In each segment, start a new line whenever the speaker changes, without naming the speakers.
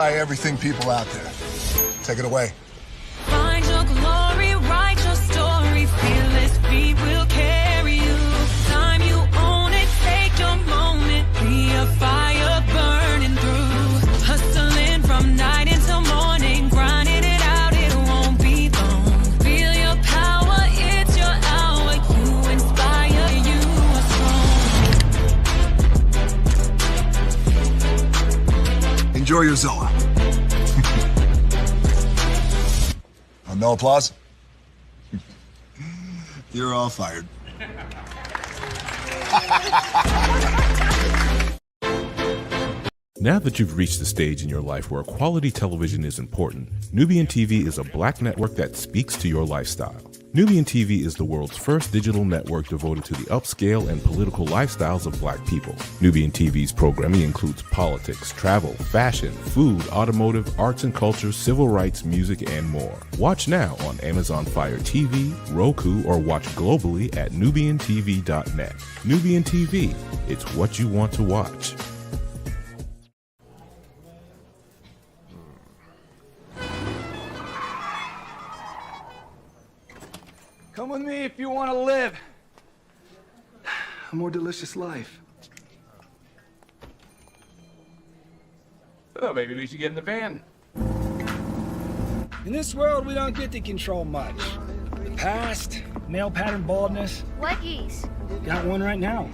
Everything people out there. Take it away.
Find your glory, write your story, fearless feet will carry you. Time you own it, take your moment, be a fire burning through. Hustling from night until morning, grinding it out, it won't be long. Feel your power, it's your hour, you inspire, you are strong.
Enjoy your Zoa. No applause? You're all fired.
Now that you've reached the stage in your life where quality television is important, Nubian TV is a black network that speaks to your lifestyle. Nubian TV is the world's first digital network devoted to the upscale and political lifestyles of black people. Nubian TV's programming includes politics, travel, fashion, food, automotive, arts and culture, civil rights, music, and more. Watch now on Amazon Fire TV, Roku, or watch globally at nubiantv.net. Nubian TV, it's what you want to watch.
Come with me if you want to live a more delicious life.
Oh, maybe we should get in the van.
In this world, we don't get to control much. The past, male pattern baldness.
What geese?
Got one right now.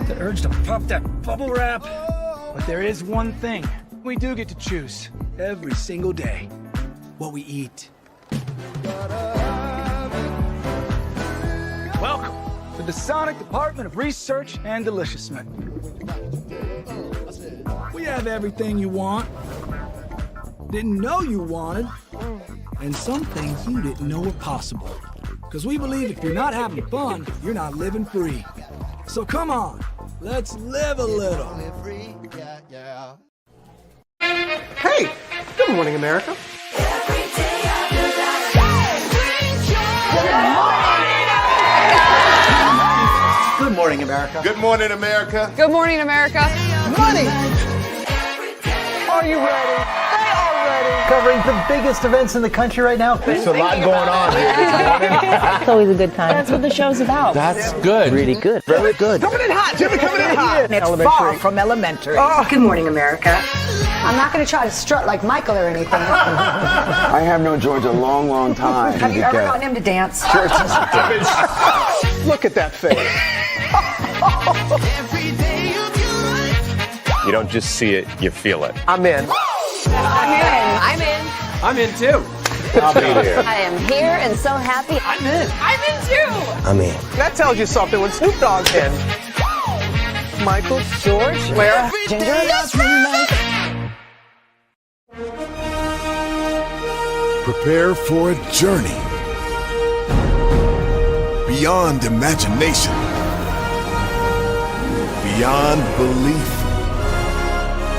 The urge to pop that bubble wrap. But there is one thing we do get to choose every single day: what we eat. Welcome to the Sonic Department of Research and Deliciousment. We have everything you want, didn't know you wanted, and some things you didn't know were possible. Because we believe if you're not having fun, you're not living free. So come on, let's live a little.
Hey, good morning, America. Good morning, America.
Good morning, America.
Good morning, America.
Money! Are you ready? They are ready. Covering the biggest events in the country right now.
There's a lot going on here this morning.
It's always a good time. That's what the show's about.
That's good.
Really good. Very good.
Coming in hot, Jimmy, coming in hot.
It's far from elementary.
Oh. Good morning, America. I'm not going to try to strut like Michael or anything.
I have known George a long, long time.
Have you ever gotten him to dance?
Look at that face.
You don't just see it, you feel it.
I'm in.
I'm in. I'm in.
I'm in too.
I'll be there.
I am here and so happy.
I'm in.
I'm in too.
I'm in. That tells you something when Snoop Dogg's in. Michael, George, where?
Ginger.
Prepare for a journey beyond imagination, beyond belief,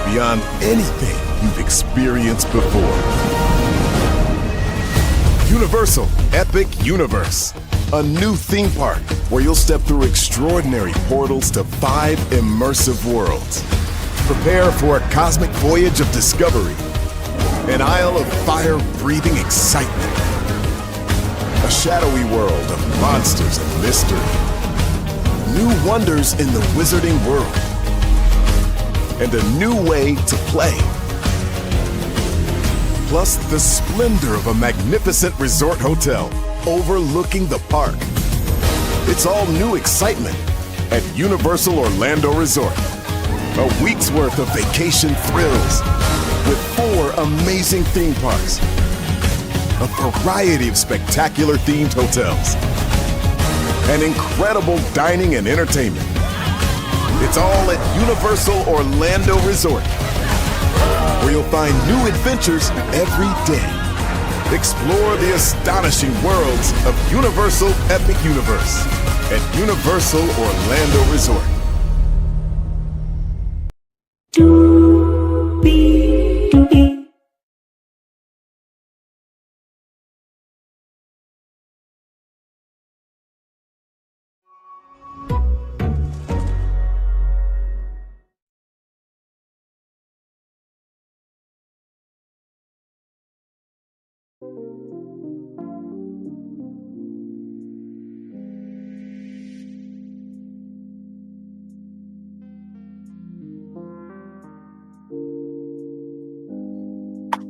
beyond anything you've experienced before. Universal Epic Universe, a new theme park where you'll step through extraordinary portals to 5 immersive worlds. Prepare for a cosmic voyage of discovery, an isle of fire-breathing excitement, a shadowy world of monsters and mystery, new wonders in the wizarding world, and a new way to play. Plus the splendor of a magnificent resort hotel overlooking the park. It's all new excitement at Universal Orlando Resort. A week's worth of vacation thrills with 4 amazing theme parks, a variety of spectacular themed hotels, and incredible dining and entertainment. It's all at Universal Orlando Resort, where you'll find new adventures every day. Explore the astonishing worlds of Universal Epic Universe at Universal Orlando Resort.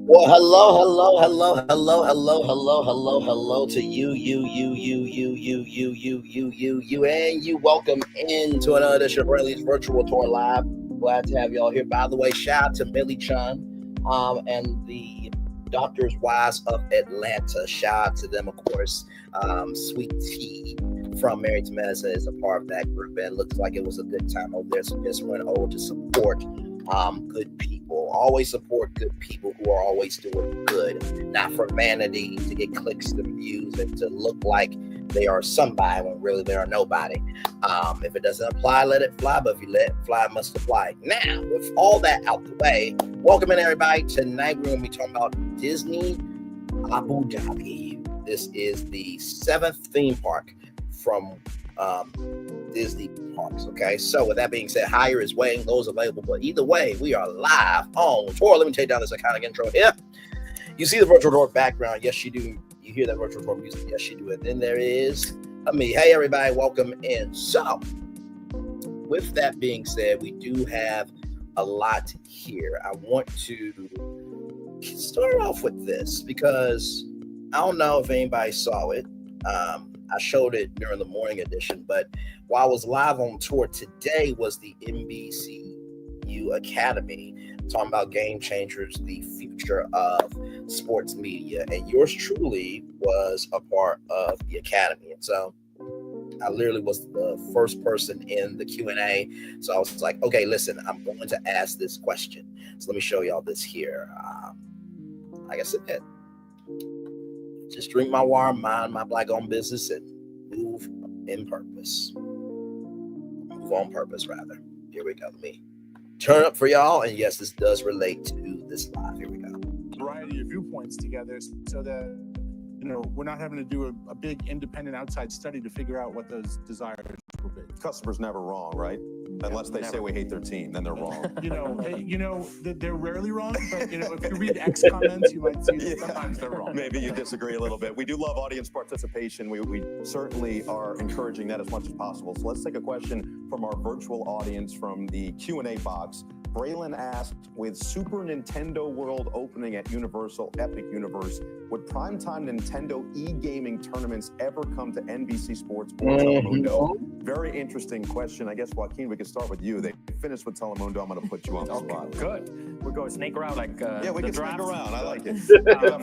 Well, hello to you, and you. Welcome into another edition of Braylon's Virtual Tour Live. Glad to have you all here. By the way, shout out to Millie Chun, and the Doctors Wise of Atlanta. Shout out to them, of course. Sweet Tea from Married to Medicine is a part of that group, and it looks like it was a good time over there. So just went over to support good people. Always support good people who are always doing good, not for vanity, to get clicks and views and to look like they are somebody when really they are nobody. If it doesn't apply, let it fly, but if you let it fly, it must apply. Now, with all that out the way, welcome in everybody. Tonight we're going to be talking about Disney Abu Dhabi. This is the 7th theme park from Disney parks. Okay, so with that being said, higher is weighing, low is available, but either way, we are live on tour. Let me take down this iconic intro here. You see the virtual tour background. Yes, you do. You hear that virtual tour music. Yes, you do. And then there is me. Hey, everybody, welcome in. So with that being said, we do have a lot here. I want to start off with this because I don't know if anybody saw it. I showed it during the morning edition, but while I was live on tour today was the NBCU Academy, talking about game changers, the future of sports media, and yours truly was a part of the Academy. And so I literally was the first person in the Q&A. So I was like, okay, listen, I'm going to ask this question. So let me show y'all this here. Like I said, just drink my water, mind my black-owned business, and move in purpose. Move on purpose, rather. Here we go. Let me turn up for y'all. And yes, this does relate to this live. Here we go.
Variety of viewpoints together so that, you know, we're not having to do a big independent outside study to figure out what those desires will be.
Customer's never wrong, right? Unless they say we hate their team, then they're wrong.
They're rarely wrong, but if you read X comments, you might see that sometimes they're wrong.
Maybe you disagree a little bit. We do love audience participation. We certainly are encouraging that as much as possible. So let's take a question from our virtual audience from the Q&A box. Braylon asked, with Super Nintendo World opening at Universal Epic Universe, would primetime Nintendo e-gaming tournaments ever come to NBC Sports or Telemundo? Very interesting question. I guess, Joaquin, we could start with you. They finished with Telemundo. I'm going to put you on the spot.
Good. We're going to snake around like
yeah, we can
draft.
snake around. I like it.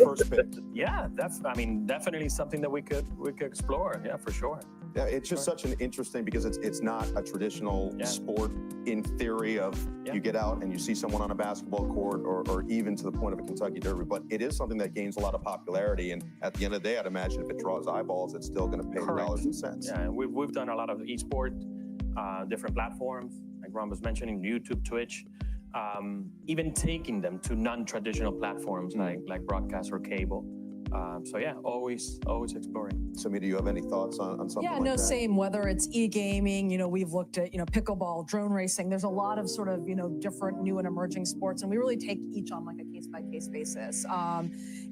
First pick.
Yeah, that's definitely something that we could explore. Yeah, for sure.
Yeah, it's just such an interesting because it's not a traditional sport in theory of you get out and you see someone on a basketball court or even to the point of a Kentucky Derby, but it is something that gains a lot of popularity. And at the end of the day, I'd imagine if it draws eyeballs, it's still going to pay the dollars and cents.
Yeah, and we've done a lot of esport, different platforms, like Ron was mentioning, YouTube, Twitch, even taking them to non-traditional platforms like broadcast or cable. So yeah, always exploring.
Sammy, do you have any thoughts on something like that?
Yeah, no, same. Whether it's e-gaming, we've looked at, pickleball, drone racing. There's a lot of sort of, different new and emerging sports, and we really take each on like a case-by-case basis.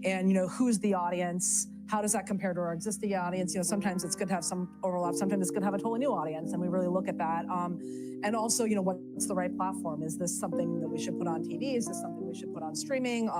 And, who's the audience? How does that compare to our existing audience? Sometimes it's good to have some overlap. Sometimes it's good to have a totally new audience, and we really look at that. And also, what's the right platform? Is this something that we should put on TV? Is this something we should put on streaming?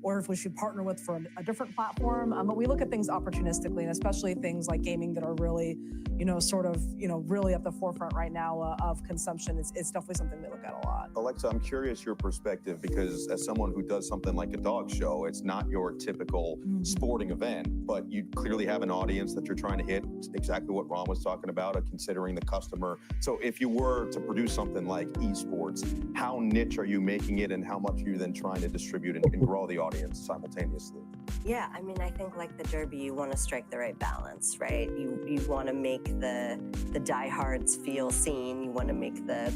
Or if we should partner with for a different platform. But we look at things opportunistically, and especially things like gaming that are really, really at the forefront right now of consumption. It's definitely something we look at a lot.
Alexa, I'm curious your perspective, because as someone who does something like a dog show, it's not your typical sporting event, but you clearly have an audience that you're trying to hit, exactly what Ron was talking about, considering the customer. So if you were to produce something like esports, how niche are you making it, and how much are you then trying to distribute and grow the audience simultaneously?
Yeah, I think like the Derby, you want to strike the right balance, right? You want to make the diehards feel seen. You want to make the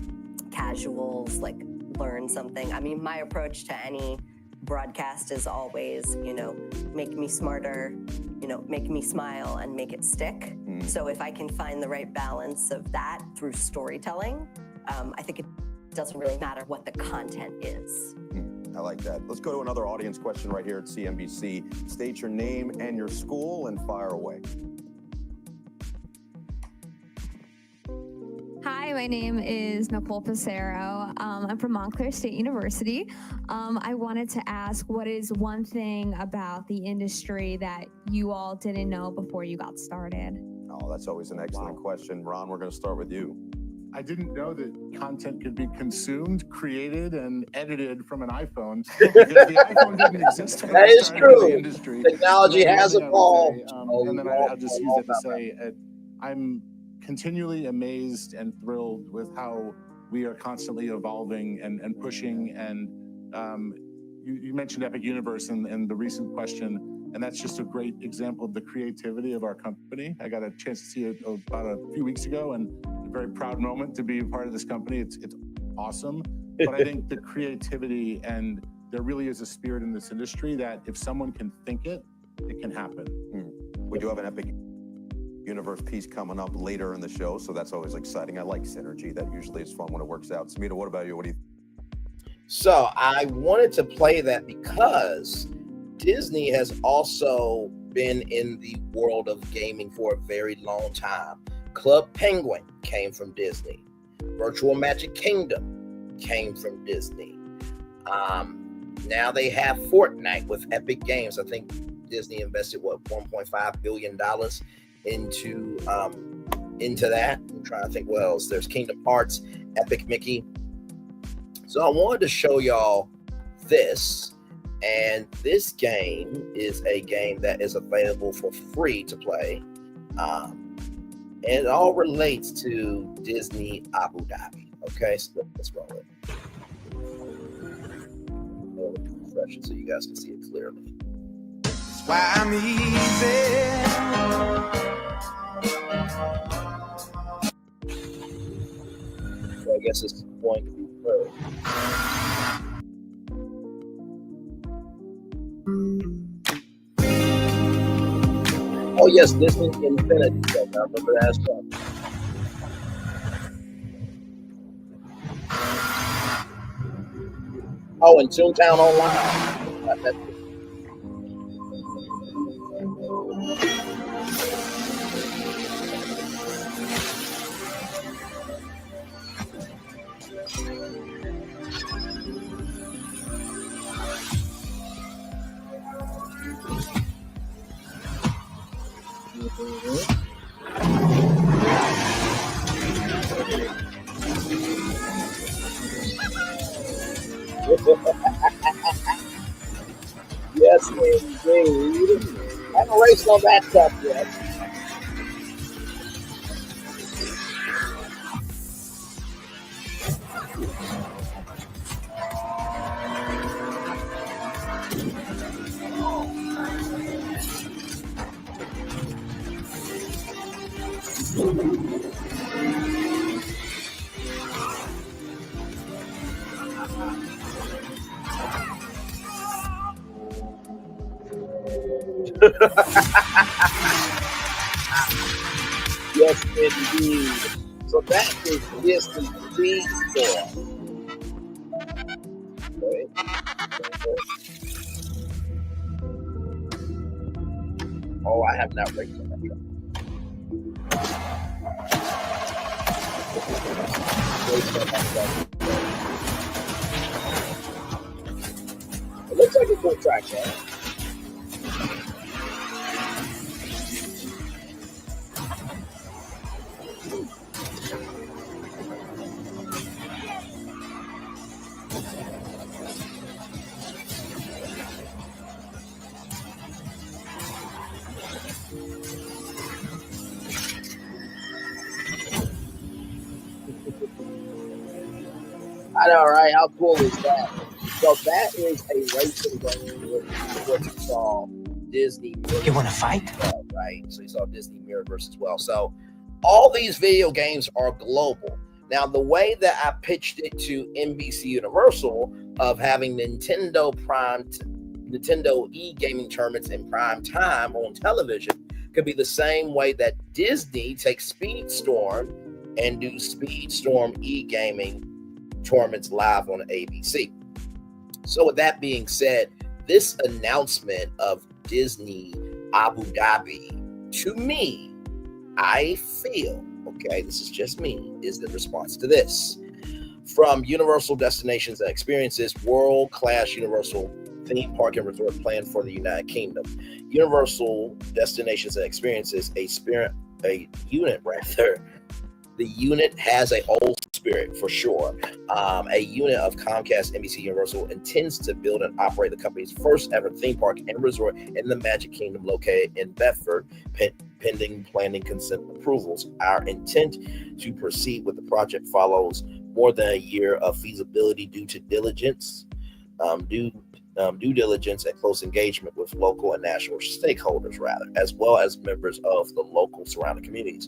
casuals like learn something. My approach to any broadcast is always, make me smarter, make me smile and make it stick. So if I can find the right balance of that through storytelling, I think it doesn't really matter what the content is.
I like that. Let's go to another audience question right here at CNBC. State your name and your school and fire away.
Hi, Hi, my name is Nicole Pissarro. I'm from Montclair State University. I wanted to ask, what is one thing about the industry that you all didn't know before you got started?
Oh, that's always an excellent question. Ron, we're going to start with you.
I didn't know that content could be consumed, created, and edited from an iPhone. Because the iPhone didn't exist when
That
I
is
started in
true.
the industry.
Technology has evolved.
And then I'll just use it to say, I'm continually amazed and thrilled with how we are constantly evolving and pushing. And you mentioned Epic Universe in the recent question. And that's just a great example of the creativity of our company. I got a chance to see it about a few weeks ago, and a very proud moment to be a part of this company. It's awesome. But I think the creativity, and there really is a spirit in this industry that if someone can think it, it can happen.
We do have an Epic Universe piece coming up later in the show, so that's always exciting. I like synergy. That usually is fun when it works out. Samita, what about you? What do you
So I wanted to play that because Disney has also been in the world of gaming for a very long time. Club Penguin came from Disney. Virtual Magic Kingdom came from Disney. Now they have Fortnite with Epic Games. I think Disney invested $1.5 billion into that. I'm trying to think what else. There's Kingdom Hearts, Epic Mickey. So I wanted to show y'all this. And this game is a game that is available for free to play. And it all relates to Disney Abu Dhabi. Okay, so let's roll it. Refresh it so you guys can see it clearly. That's why I'm easy. So I guess it's going to be clear. Oh yes, Disney Infinity. I remember that as well. Oh, and Toontown Online. That's it. Yes, indeed. I haven't raced on that cup yet. Yes, indeed. So that is Disney Speed Store. Okay. Oh, I have not raced on that truck. It looks like a cool track, man. I know, right? How cool is that? So that is a racing game. What you saw Disney. You want to fight? Right. So you saw Disney Mirrorverse as well. So all these video games are global. Now, the way that I pitched it to NBC Universal of having Nintendo e-gaming tournaments in prime time on television could be the same way that Disney takes Speedstorm and do Speedstorm e-gaming tournaments live on ABC. So with that being said, this announcement of Disney Abu Dhabi, to me, I feel, okay, this is just me, is the response to this. From Universal Destinations and Experiences, world-class Universal theme park and resort plan for the United Kingdom. Universal Destinations and Experiences, a unit rather. The unit has a whole spirit for sure. A unit of Comcast NBC Universal intends to build and operate the company's first ever theme park and resort in the Magic Kingdom located in Bedford, pending planning consent approvals. Our intent to proceed with the project follows more than a year of feasibility due diligence and close engagement with local and national stakeholders, as well as members of the local surrounding communities.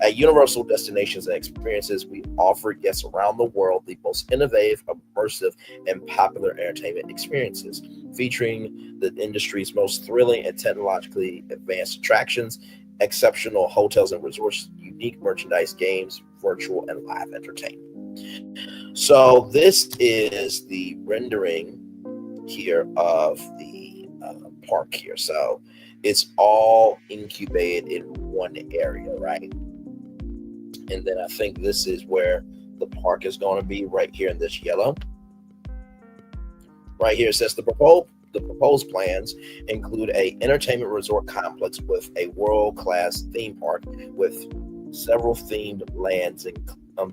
At Universal Destinations and Experiences, we offer guests around the world the most innovative, immersive, and popular entertainment experiences, featuring the industry's most thrilling and technologically advanced attractions, exceptional hotels and resorts, unique merchandise, games, virtual and live entertainment. So this is the rendering here of the park here. So it's all incubated in one area, right? And then I think this is where the park is going to be, right here in this yellow. Right here it says the proposed plans include a entertainment resort complex with a world-class theme park with several themed lands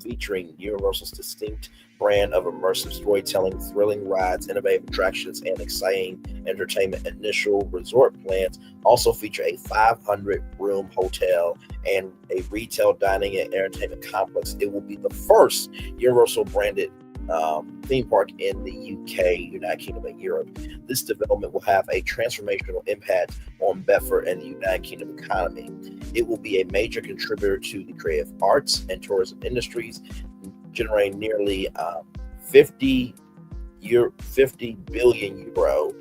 featuring Universal's distinct brand of immersive storytelling, thrilling rides, innovative attractions, and exciting entertainment. Initial resort plans also feature a 500-room hotel and a retail dining and entertainment complex. It will be the first Universal branded theme park in the UK, United Kingdom, and Europe. This development will have a transformational impact on Bedford and the United Kingdom economy. It will be a major contributor to the creative arts and tourism industries, generating nearly 50 billion euro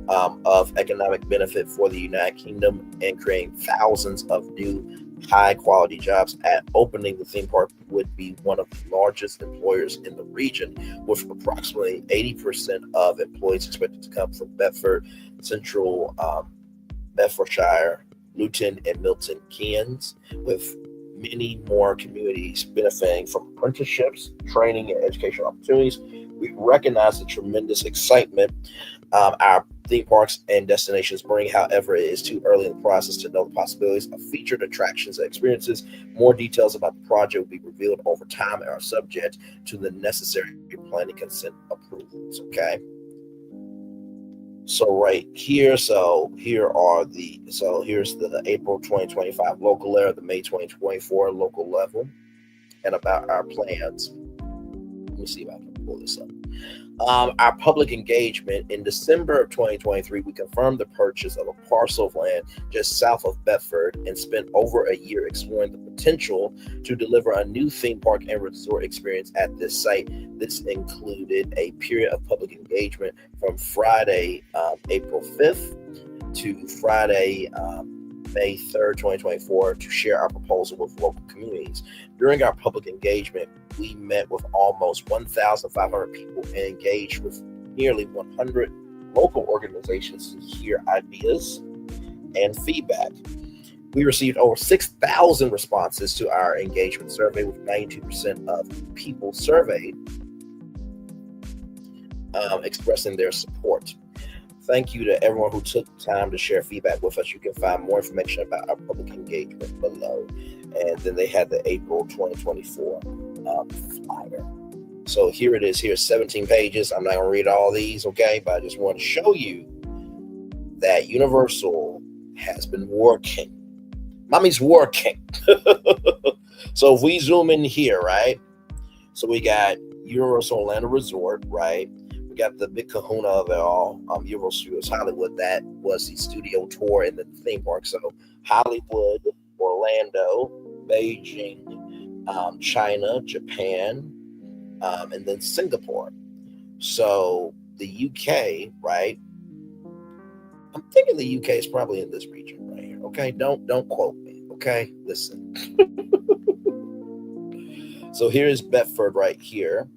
of economic benefit for the United Kingdom and creating thousands of new high-quality jobs. At opening, the theme park would be one of the largest employers in the region, with approximately 80% of employees expected to come from Bedford, Central Bedfordshire, Luton, and Milton Keynes, with many more communities benefiting from apprenticeships, training, and educational opportunities. We recognize the tremendous excitement our theme parks and destinations bring. However, it is too early in the process to know the possibilities of featured attractions and experiences. More details about the project will be revealed over time and are subject to the necessary planning consent approvals. Okay. So right here, here's the April 2025 local level, the May 2024 local level, and about our plans. Let me see if I can pull this up. Our public engagement in December of 2023, we confirmed the purchase of a parcel of land just south of Bedford and spent over a year exploring the potential to deliver a new theme park and resort experience at this site. This included a period of public engagement from Friday, April 5th to Friday, May 3rd, 2024, to share our proposal with local communities. During our public engagement, we met with almost 1,500 people and engaged with nearly 100 local organizations to hear ideas and feedback. We received over 6,000 responses to our engagement survey, with 92% of people surveyed expressing their support. Thank you to everyone who took time to share feedback with us. You can find more information about our public engagement below. And then they had the April 2024 flyer. So here it is. Here's 17 pages. I'm not going to read all these, okay? But I just want to show you that Universal has been working. Mommy's working. So if we zoom in here, right? So we got Universal Orlando Resort, right? We got the big kahuna of it all, Universal Studios Hollywood. That was the studio tour in the theme park. So Hollywood, Orlando, Beijing, China, Japan, and then Singapore. So the UK, right? I'm thinking the UK is probably in this region right here. Okay, don't quote me. Okay, listen. So here's Bedford right here.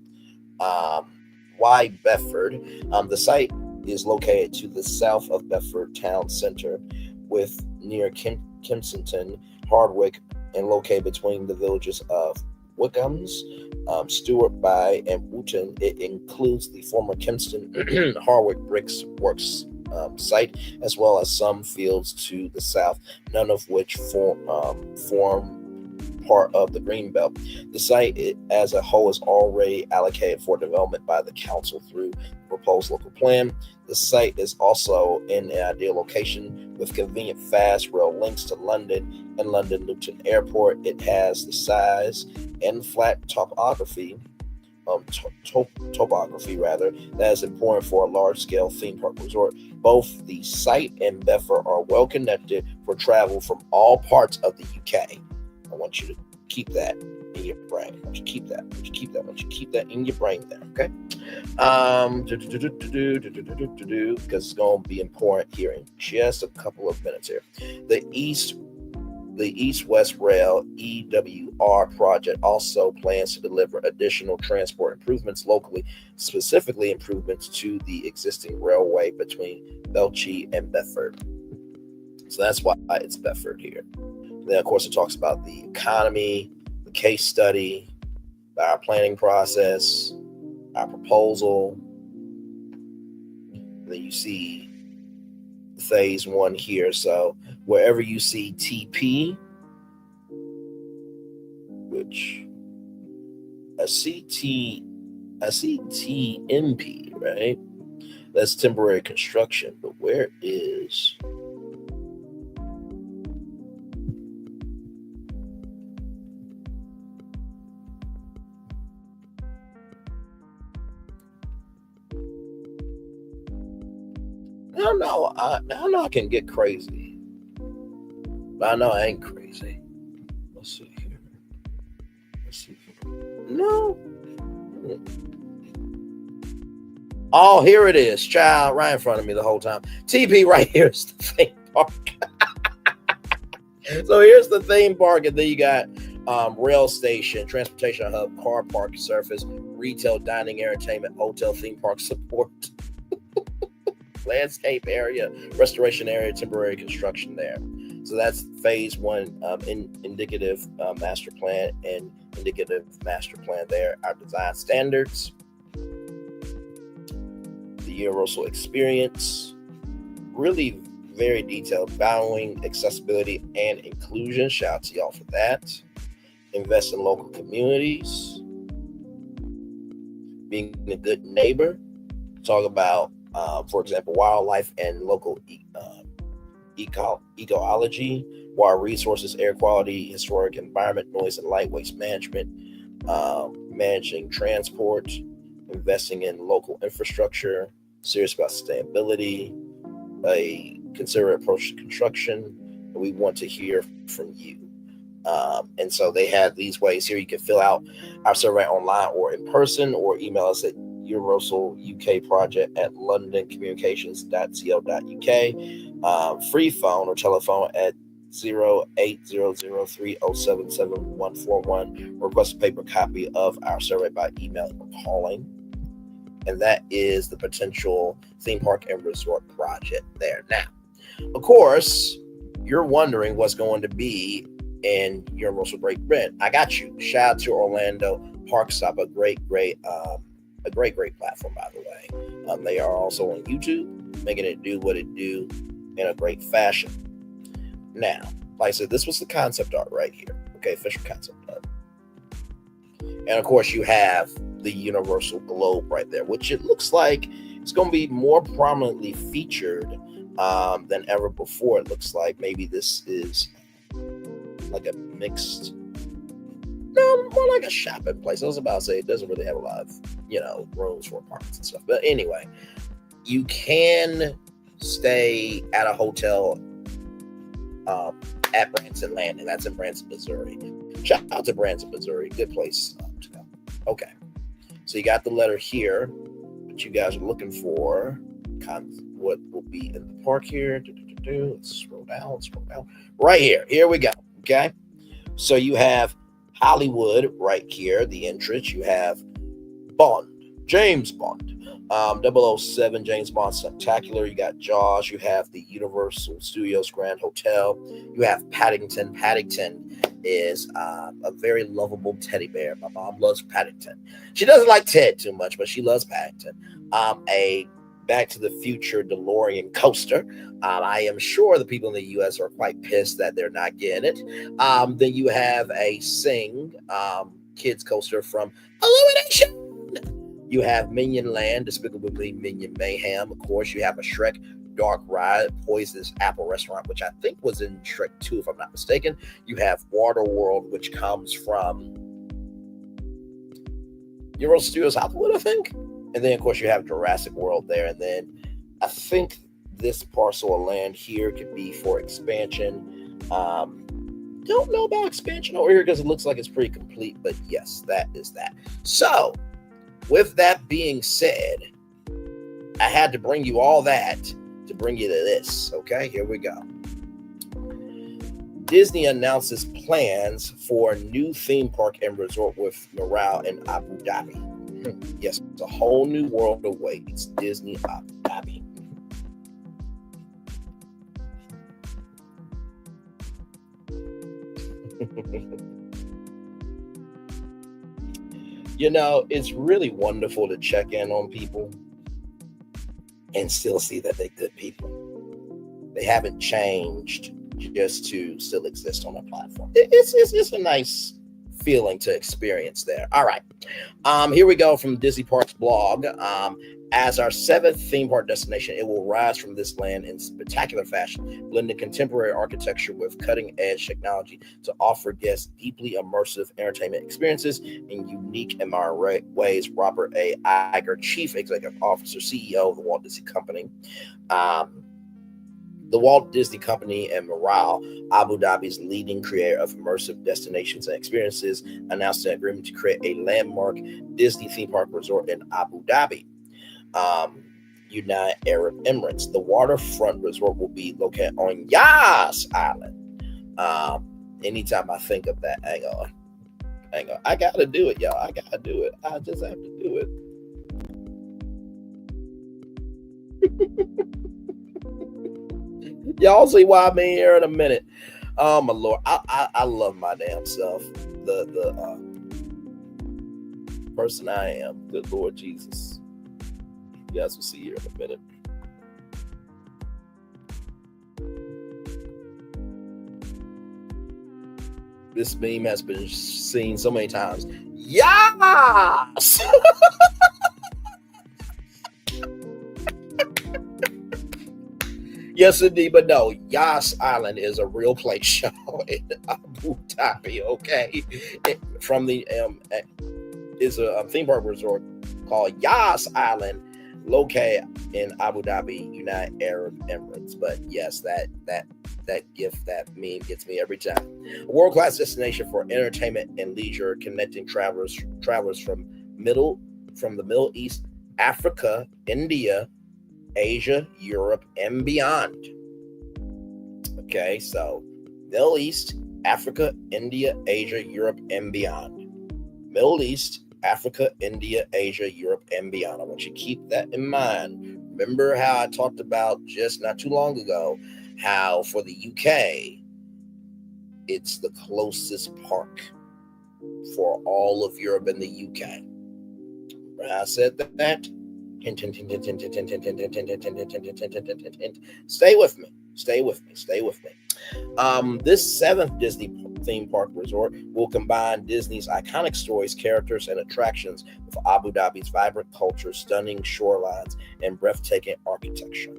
Why Bedford? The site is located to the south of Bedford Town Center, with near Kensington, Hardwick, and located between the villages of Wickham's, Stewart By, and Wooten. It includes the former Kempston Harwick Bricks Works site, as well as some fields to the south, none of which form part of the Greenbelt. The site as a whole is already allocated for development by the council through the proposed local plan. The site is also in an ideal location with convenient fast rail links to London and London Luton Airport. It has the size and flat topography that is important for a large-scale theme park resort. Both the site and Bedford are well connected for travel from all parts of the UK. I want you to keep that in your brain. I want you to keep that. I want you to keep that. I want you to keep that in your brain there. Okay. Because it's going to be important here in just a couple of minutes here. The East-West Rail EWR project also plans to deliver additional transport improvements locally, specifically improvements to the existing railway between Belchie and Bedford. So that's why it's Bedford here. Then, of course, it talks about the economy, the case study, our planning process, our proposal. And then you see phase 1 here. So wherever you see TP, which I see TMP, right? That's temporary construction. But where is... I know I can get crazy, but I know I ain't crazy. Let's see here. No. Oh, here it is, child, right in front of me the whole time. TP right here is the theme park. So here's the theme park, and then you got rail station, transportation hub, car park surface, retail, dining, entertainment, hotel, theme park support. Landscape area, restoration area, temporary construction there. So that's phase 1 indicative master plan and indicative master plan there. Our design standards, the universal experience, really very detailed, valuing accessibility and inclusion. Shout out to y'all for that. Invest in local communities, being a good neighbor. Talk about for example, wildlife and local ecology, water resources, air quality, historic environment, noise and light waste management, managing transport, investing in local infrastructure, serious about sustainability, a considerate approach to construction, and we want to hear from you. And so they have these ways here. You can fill out our survey online or in person, or email us at universalukproject@londoncommunications.co.uk. Free phone or telephone at 080030777141. Request a paper copy of our survey by email or calling. And that is the potential theme park and resort project there. Now, of course, you're wondering what's going to be in Universal Great Britain. I got you. Shout out to Orlando Park Stop, a great platform, by the way. They are also on YouTube, making it do what it do in a great fashion. Now, like I said, this was the concept art right here. Okay, official concept art. And of course, you have the Universal Globe right there, which it looks like it's going to be more prominently featured than ever before. It looks like maybe this is like a mixed, no, more like a shopping place. I was about to say it doesn't really have a lot of, rooms for apartments and stuff. But anyway, you can stay at a hotel at Branson Landing. That's in Branson, Missouri. Shout out to Branson, Missouri. Good place to go. Okay. So you got the letter here, but you guys are looking for what will be in the park here. Let's scroll down. Right here. Here we go. Okay. So you have Hollywood right here, the entrance. You have Bond, James Bond, 007, James Bond Spectacular. You got Jaws. You have the Universal Studios Grand Hotel. You have Paddington. Paddington is a very lovable teddy bear. My mom loves Paddington. She doesn't like Ted too much, but she loves Paddington. A Back to the Future DeLorean coaster. I am sure the people in the U.S. are quite pissed that they're not getting it. Then you have a Sing kids coaster from Illumination. You have Minion Land, Despicable Me, Minion Mayhem. Of course, you have a Shrek Dark Ride, Poisonous Apple Restaurant, which I think was in Shrek 2, if I'm not mistaken. You have Water World, which comes from Universal Studios Hollywood, I think. And then, of course, you have Jurassic World there. And then I think this parcel of land here could be for expansion. Don't know about expansion over here because it looks like it's pretty complete. But yes, that is that. So, with that being said, I had to bring you all that to bring you to this. Okay, here we go. Disney announces plans for a new theme park and resort with Morale in Abu Dhabi. Yes, it's a whole new world awaits. Disney Abu Dhabi. You know, it's really wonderful to check in on people and still see that they're good people. They haven't changed just to still exist on a platform. It's a nice feeling to experience there. All right. Here we go from Disney Parks blog. As our 7th theme park destination, it will rise from this land in spectacular fashion, blending contemporary architecture with cutting-edge technology to offer guests deeply immersive entertainment experiences in unique and modern ways. Robert A. Iger, Chief Executive Officer, CEO of the Walt Disney Company, the Walt Disney Company and Morale, Abu Dhabi's leading creator of immersive destinations and experiences, announced an agreement to create a landmark Disney theme park resort in Abu Dhabi, United Arab Emirates. The waterfront resort will be located on Yas Island. Anytime I think of that, hang on. I gotta do it, y'all. I gotta do it. I just have to do it. Y'all see why I'm in here in a minute. Oh my Lord, I love my damn self. The person I am. Good Lord Jesus. You guys will see here in a minute. This meme has been seen so many times. Yes! Yes, indeed, but no, Yas Island is a real place, y'all, in Abu Dhabi, okay? From the is a theme park resort called Yas Island, located in Abu Dhabi, United Arab Emirates. But yes, that gift, that meme gets me every time. A world-class destination for entertainment and leisure, connecting travelers from the Middle East, Africa, India, Asia, Europe, and beyond. Okay, so Middle East, Africa, India, Asia, Europe, and beyond. Middle East, Africa, India, Asia, Europe, and beyond. I want you to keep that in mind. Remember how I talked about just not too long ago how for the UK, it's the closest park for all of Europe and the UK. Remember how I said that? Hint, hint, hint, hint, hint, hint, hint, hint, hint, hint, hint, hint, hint, hint, hint, hint, hint, hint. Stay with me. Stay with me. Stay with me. This 7th Disney theme park resort will combine Disney's iconic stories, characters, and attractions with Abu Dhabi's vibrant culture, stunning shorelines, and breathtaking architecture.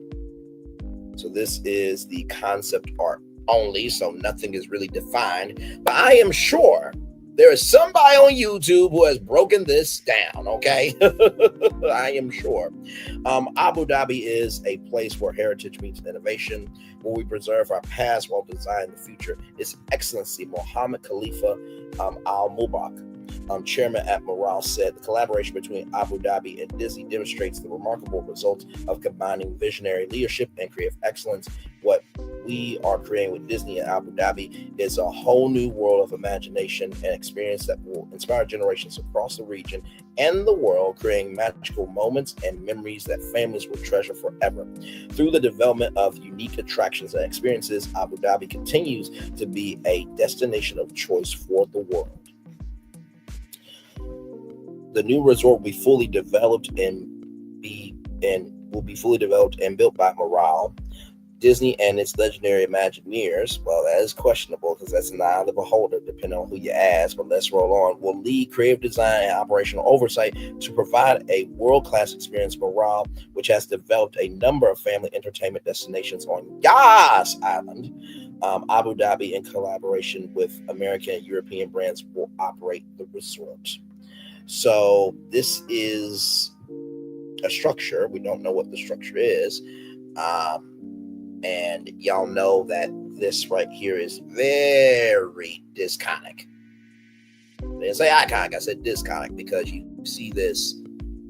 So this is the concept art only, so nothing is really defined. But I am sure there is somebody on YouTube who has broken this down, okay? I am sure. Abu Dhabi is a place where heritage meets innovation, where we preserve our past while designing the future. His Excellency Mohammed Khalifa Al Mubarak, chairman at Morale, said the collaboration between Abu Dhabi and Disney demonstrates the remarkable results of combining visionary leadership and creative excellence. What we are creating with Disney Abu Dhabi is a whole new world of imagination and experience that will inspire generations across the region and the world, creating magical moments and memories that families will treasure forever. Through the development of unique attractions and experiences, Abu Dhabi continues to be a destination of choice for the world. The new resort will be fully developed and built by Morale. Disney and its legendary Imagineers, well, that is questionable because that's an eye of the beholder, depending on who you ask, but let's roll on, will lead creative design and operational oversight to provide a world-class experience. Morale, which has developed a number of family entertainment destinations on Yas Island, Abu Dhabi, in collaboration with American and European brands, will operate the resort. So this is a structure. We don't know what the structure is. And y'all know that this right here is very disconic. I didn't say iconic, I said disconic, because you see this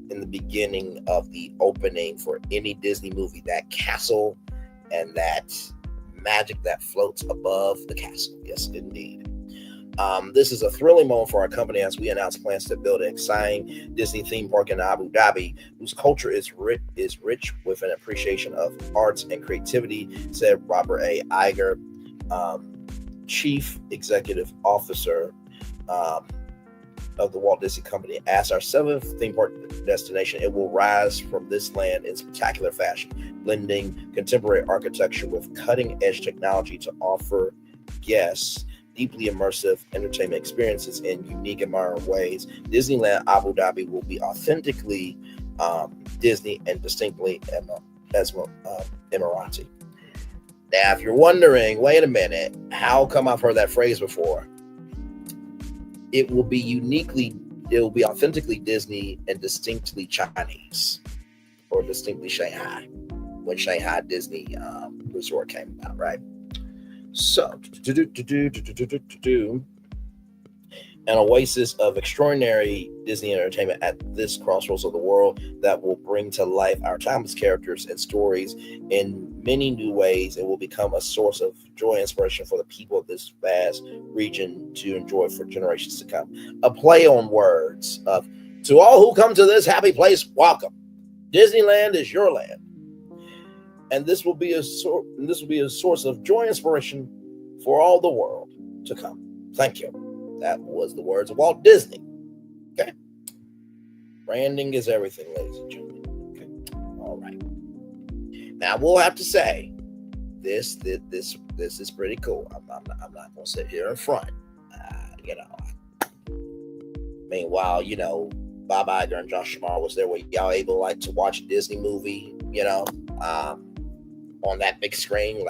in the beginning of the opening for any Disney movie, that castle and that magic that floats above the castle. Yes, indeed. This is a thrilling moment for our company as we announce plans to build an exciting Disney theme park in Abu Dhabi, whose culture is rich with an appreciation of arts and creativity, said Robert A. Iger, Chief Executive Officer of the Walt Disney Company. As our 7th theme park destination, it will rise from this land in spectacular fashion, blending contemporary architecture with cutting-edge technology to offer guests deeply immersive entertainment experiences in unique and modern ways. Disneyland Abu Dhabi will be authentically Disney and distinctly Emirati. Now, if you're wondering, wait a minute, how come I've heard that phrase before? It will be authentically Disney and distinctly Chinese, or distinctly Shanghai, when Shanghai Disney Resort came about, right? So, an oasis of extraordinary Disney entertainment at this crossroads of the world that will bring to life our timeless characters and stories in many new ways. It will become a source of joy and inspiration for the people of this vast region to enjoy for generations to come. A play on words of, to all who come to this happy place, welcome. Disneyland is your land. And this will be a source of joy and inspiration for all the world to come. Thank you. That was the words of Walt Disney. Okay. Branding is everything, ladies and gentlemen. Okay. All right. Now we'll have to say this is pretty cool. I'm not gonna sit here in front. Meanwhile, Bob Iger and Josh Shamar was there. Were y'all able to watch a Disney movie? On that big screen,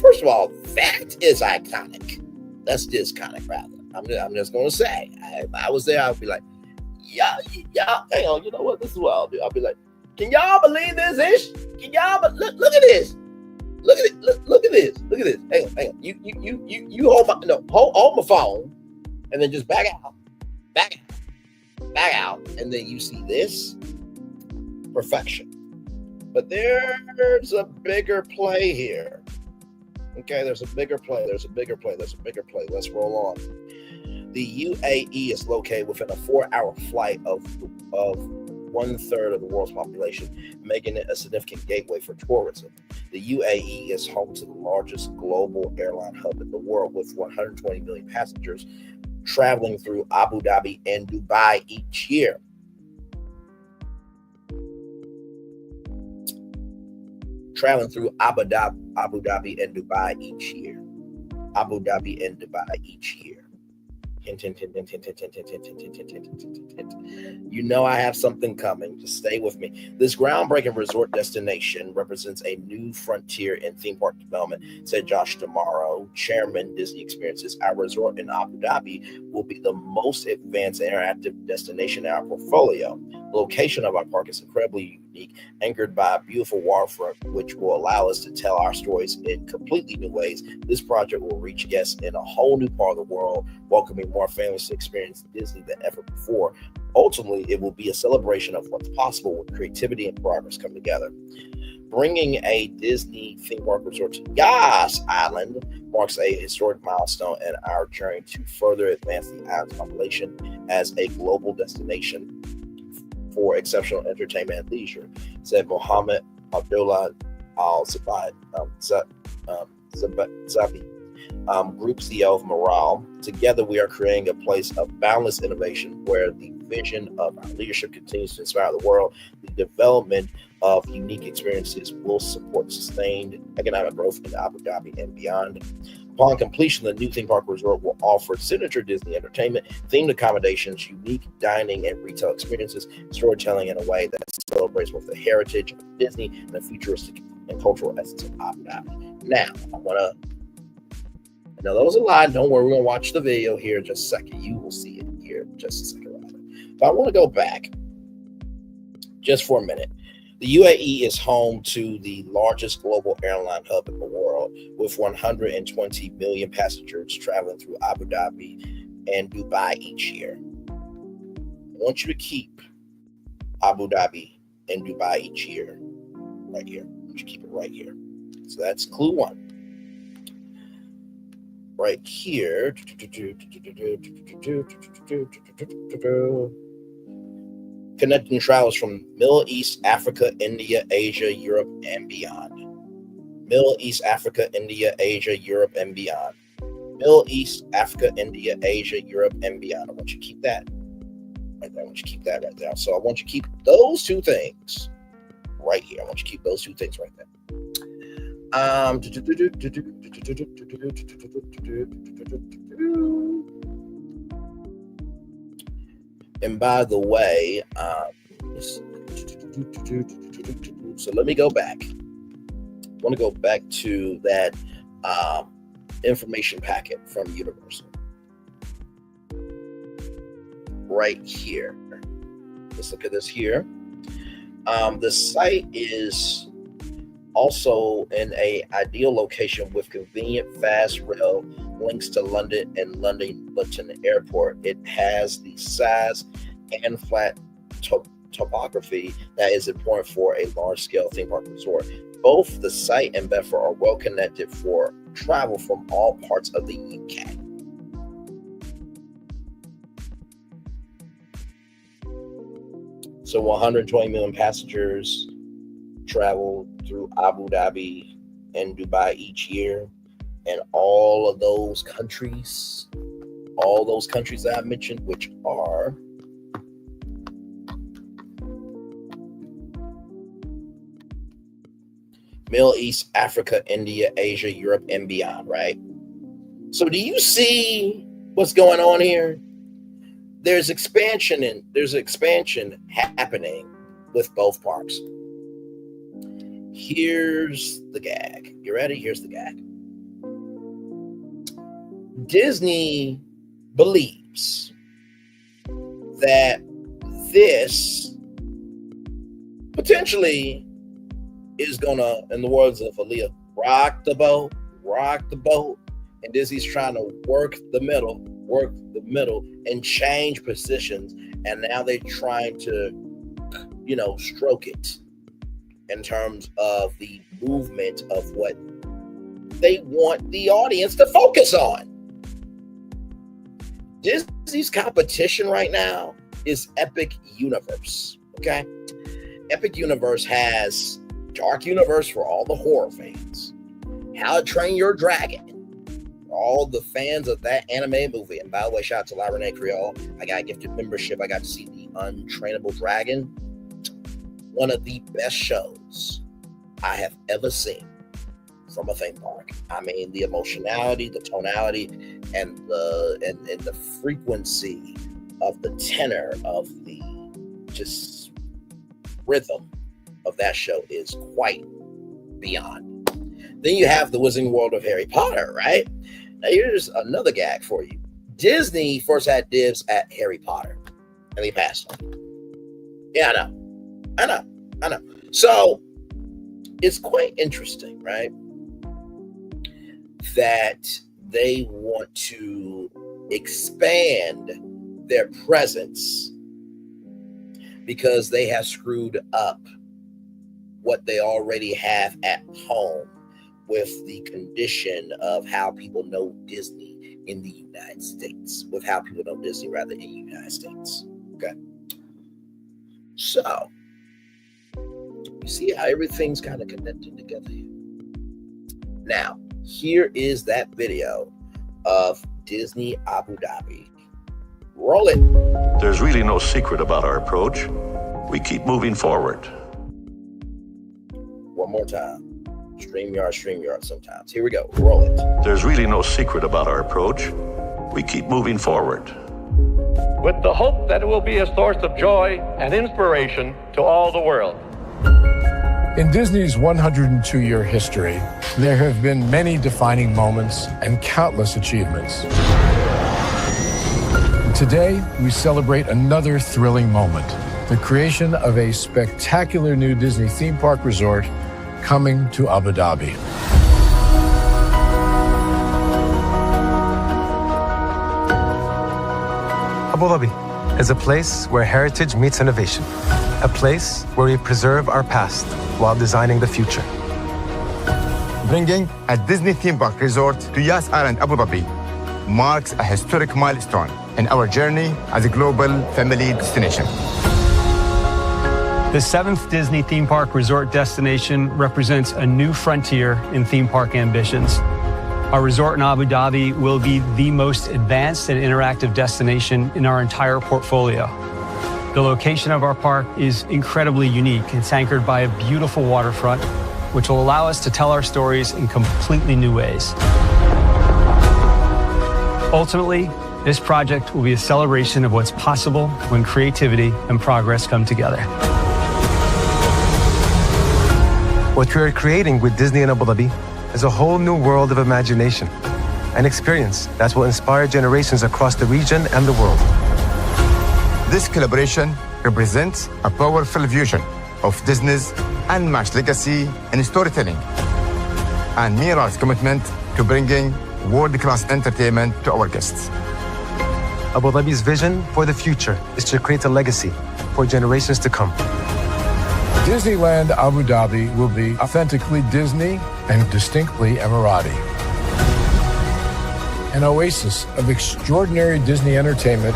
first of all, that is iconic. That's disconic, rather. I'm just gonna say, if I was there, I would be like, y'all, hang on, you know what? This is what I'll do. I'll be like, can y'all believe this ish? Can y'all look at this? Look at it. Look at this. Look at this. Hang on. You hold my phone, and then just back out, and then you see this perfection. But there's a bigger play here. Okay, there's a bigger play. Let's roll on. The UAE is located within a 4-hour flight of 1/3 of the world's population, making it a significant gateway for tourism. The UAE is home to the largest global airline hub in the world, with 120 million passengers traveling through Abu Dhabi and Dubai each year. Traveling through Abu Dhabi and Dubai each year. Abu Dhabi and Dubai each year. Hint, hint, hint, hint, hint, hint, hint, hint, hint, hint, hint, hint, hint, hint, hint. You know I have something coming. Just stay with me. This groundbreaking resort destination represents a new frontier in theme park development, said Josh Damaro, chairman, Disney Experiences. Our resort in Abu Dhabi will be the most advanced interactive destination in our portfolio. The location of our park is incredibly unique, anchored by a beautiful waterfront, which will allow us to tell our stories in completely new ways. This project will reach guests in a whole new part of the world, welcoming more families to experience Disney than ever before. Ultimately, it will be a celebration of what's possible when creativity and progress come together. Bringing a Disney theme park resort to Yas Island marks a historic milestone in our journey to further advance the island's population as a global destination for exceptional entertainment and leisure, said Mohammed Abdullah Al-Zabi, Group CEO of Morale. Together, we are creating a place of boundless innovation where the vision of our leadership continues to inspire the world. The development of unique experiences will support sustained economic growth in Abu Dhabi and beyond. Upon completion, the new theme park resort will offer signature Disney entertainment, themed accommodations, unique dining and retail experiences, storytelling in a way that celebrates both the heritage of Disney and the futuristic and cultural essence of Abu Dhabi. Now, I know that was a lie. Don't worry, we're going to watch the video here in just a second. You will see it here in just a second. But I want to go back just for a minute. The UAE is home to the largest global airline hub in the world, with 120 million passengers traveling through Abu Dhabi and Dubai each year. I want you to keep Abu Dhabi and Dubai each year right here. I want you to keep it right here. So that's clue one. Right here. Connecting travels from Middle East, Africa, India, Asia, Europe, and beyond. Middle East, Africa, India, Asia, Europe, and beyond. Middle East, Africa, India, Asia, Europe, and beyond. I want you to keep that right there. I want you to keep that right there. So I want you to keep those two things right here. I want you to keep those two things right there. And by the way, so let me go back. I want to go back to that information packet from Universal. Right here. Let's look at this here. The site is also in an ideal location with convenient fast rail links to London and London Luton Airport. It has the size and flat topography that is important for a large-scale theme park resort. Both the site and Bedford are well connected for travel from all parts of the UK. So 120 million passengers travel through Abu Dhabi and Dubai each year. And all of those countries that I mentioned, which are Middle East, Africa, India, Asia, Europe, and beyond, right? So do you see what's going on here? There's expansion happening with both parks. Here's the gag. You ready? Here's the gag. Disney believes that this potentially is gonna, in the words of Aaliyah, rock the boat. And Disney's trying to work the middle and change positions. And now they're trying to, stroke it in terms of the movement of what they want the audience to focus on. Disney's competition right now is Epic Universe, okay? Epic Universe has Dark Universe for all the horror fans, How to Train Your Dragon for all the fans of that animated movie. And by the way, shout out to La Renee Creole. I got a gifted membership. I got to see The Untrainable Dragon. One of the best shows I have ever seen from a theme park. I mean, the emotionality, the tonality, and the frequency of the tenor of the just rhythm of that show is quite beyond. Then you have the Wizarding World of Harry Potter, right? Now here's another gag for you. Disney first had dibs at Harry Potter, and they passed on. Yeah, I know. I know. So it's quite interesting, right? That they want to expand their presence because they have screwed up what they already have at home with the condition of how people know Disney in the United States, with how people know Disney rather in the United States. Okay. So you see how everything's kind of connected together here. Now, here is that video of Disney Abu Dhabi. Roll it.
There's really no secret about our approach. We keep moving forward.
One more time. StreamYard sometimes. Here we go. Roll it.
There's really no secret about our approach. We keep moving forward.
With the hope that it will be a source of joy and inspiration to all the world.
In Disney's 102-year history, there have been many defining moments and countless achievements. Today, we celebrate another thrilling moment, the creation of a spectacular new Disney theme park resort coming to Abu Dhabi.
Abu Dhabi is a place where heritage meets innovation, a place where we preserve our past while designing the future.
Bringing a Disney theme park resort to Yas Island, Abu Dhabi, marks a historic milestone in our journey as a global family destination.
The 7th Disney theme park resort destination represents a new frontier in theme park ambitions. Our resort in Abu Dhabi will be the most advanced and interactive destination in our entire portfolio. The location of our park is incredibly unique. It's anchored by a beautiful waterfront, which will allow us to tell our stories in completely new ways. Ultimately, this project will be a celebration of what's possible when creativity and progress come together.
What we are creating with Disney in Abu Dhabi is a whole new world of imagination, an experience that will inspire generations across the region and the world.
This collaboration represents a powerful fusion of Disney's unmatched legacy in storytelling and Mirar's commitment to bringing world-class entertainment to our guests.
Abu Dhabi's vision for the future is to create a legacy for generations to come.
Disneyland Abu Dhabi will be authentically Disney and distinctly Emirati. An oasis of extraordinary Disney entertainment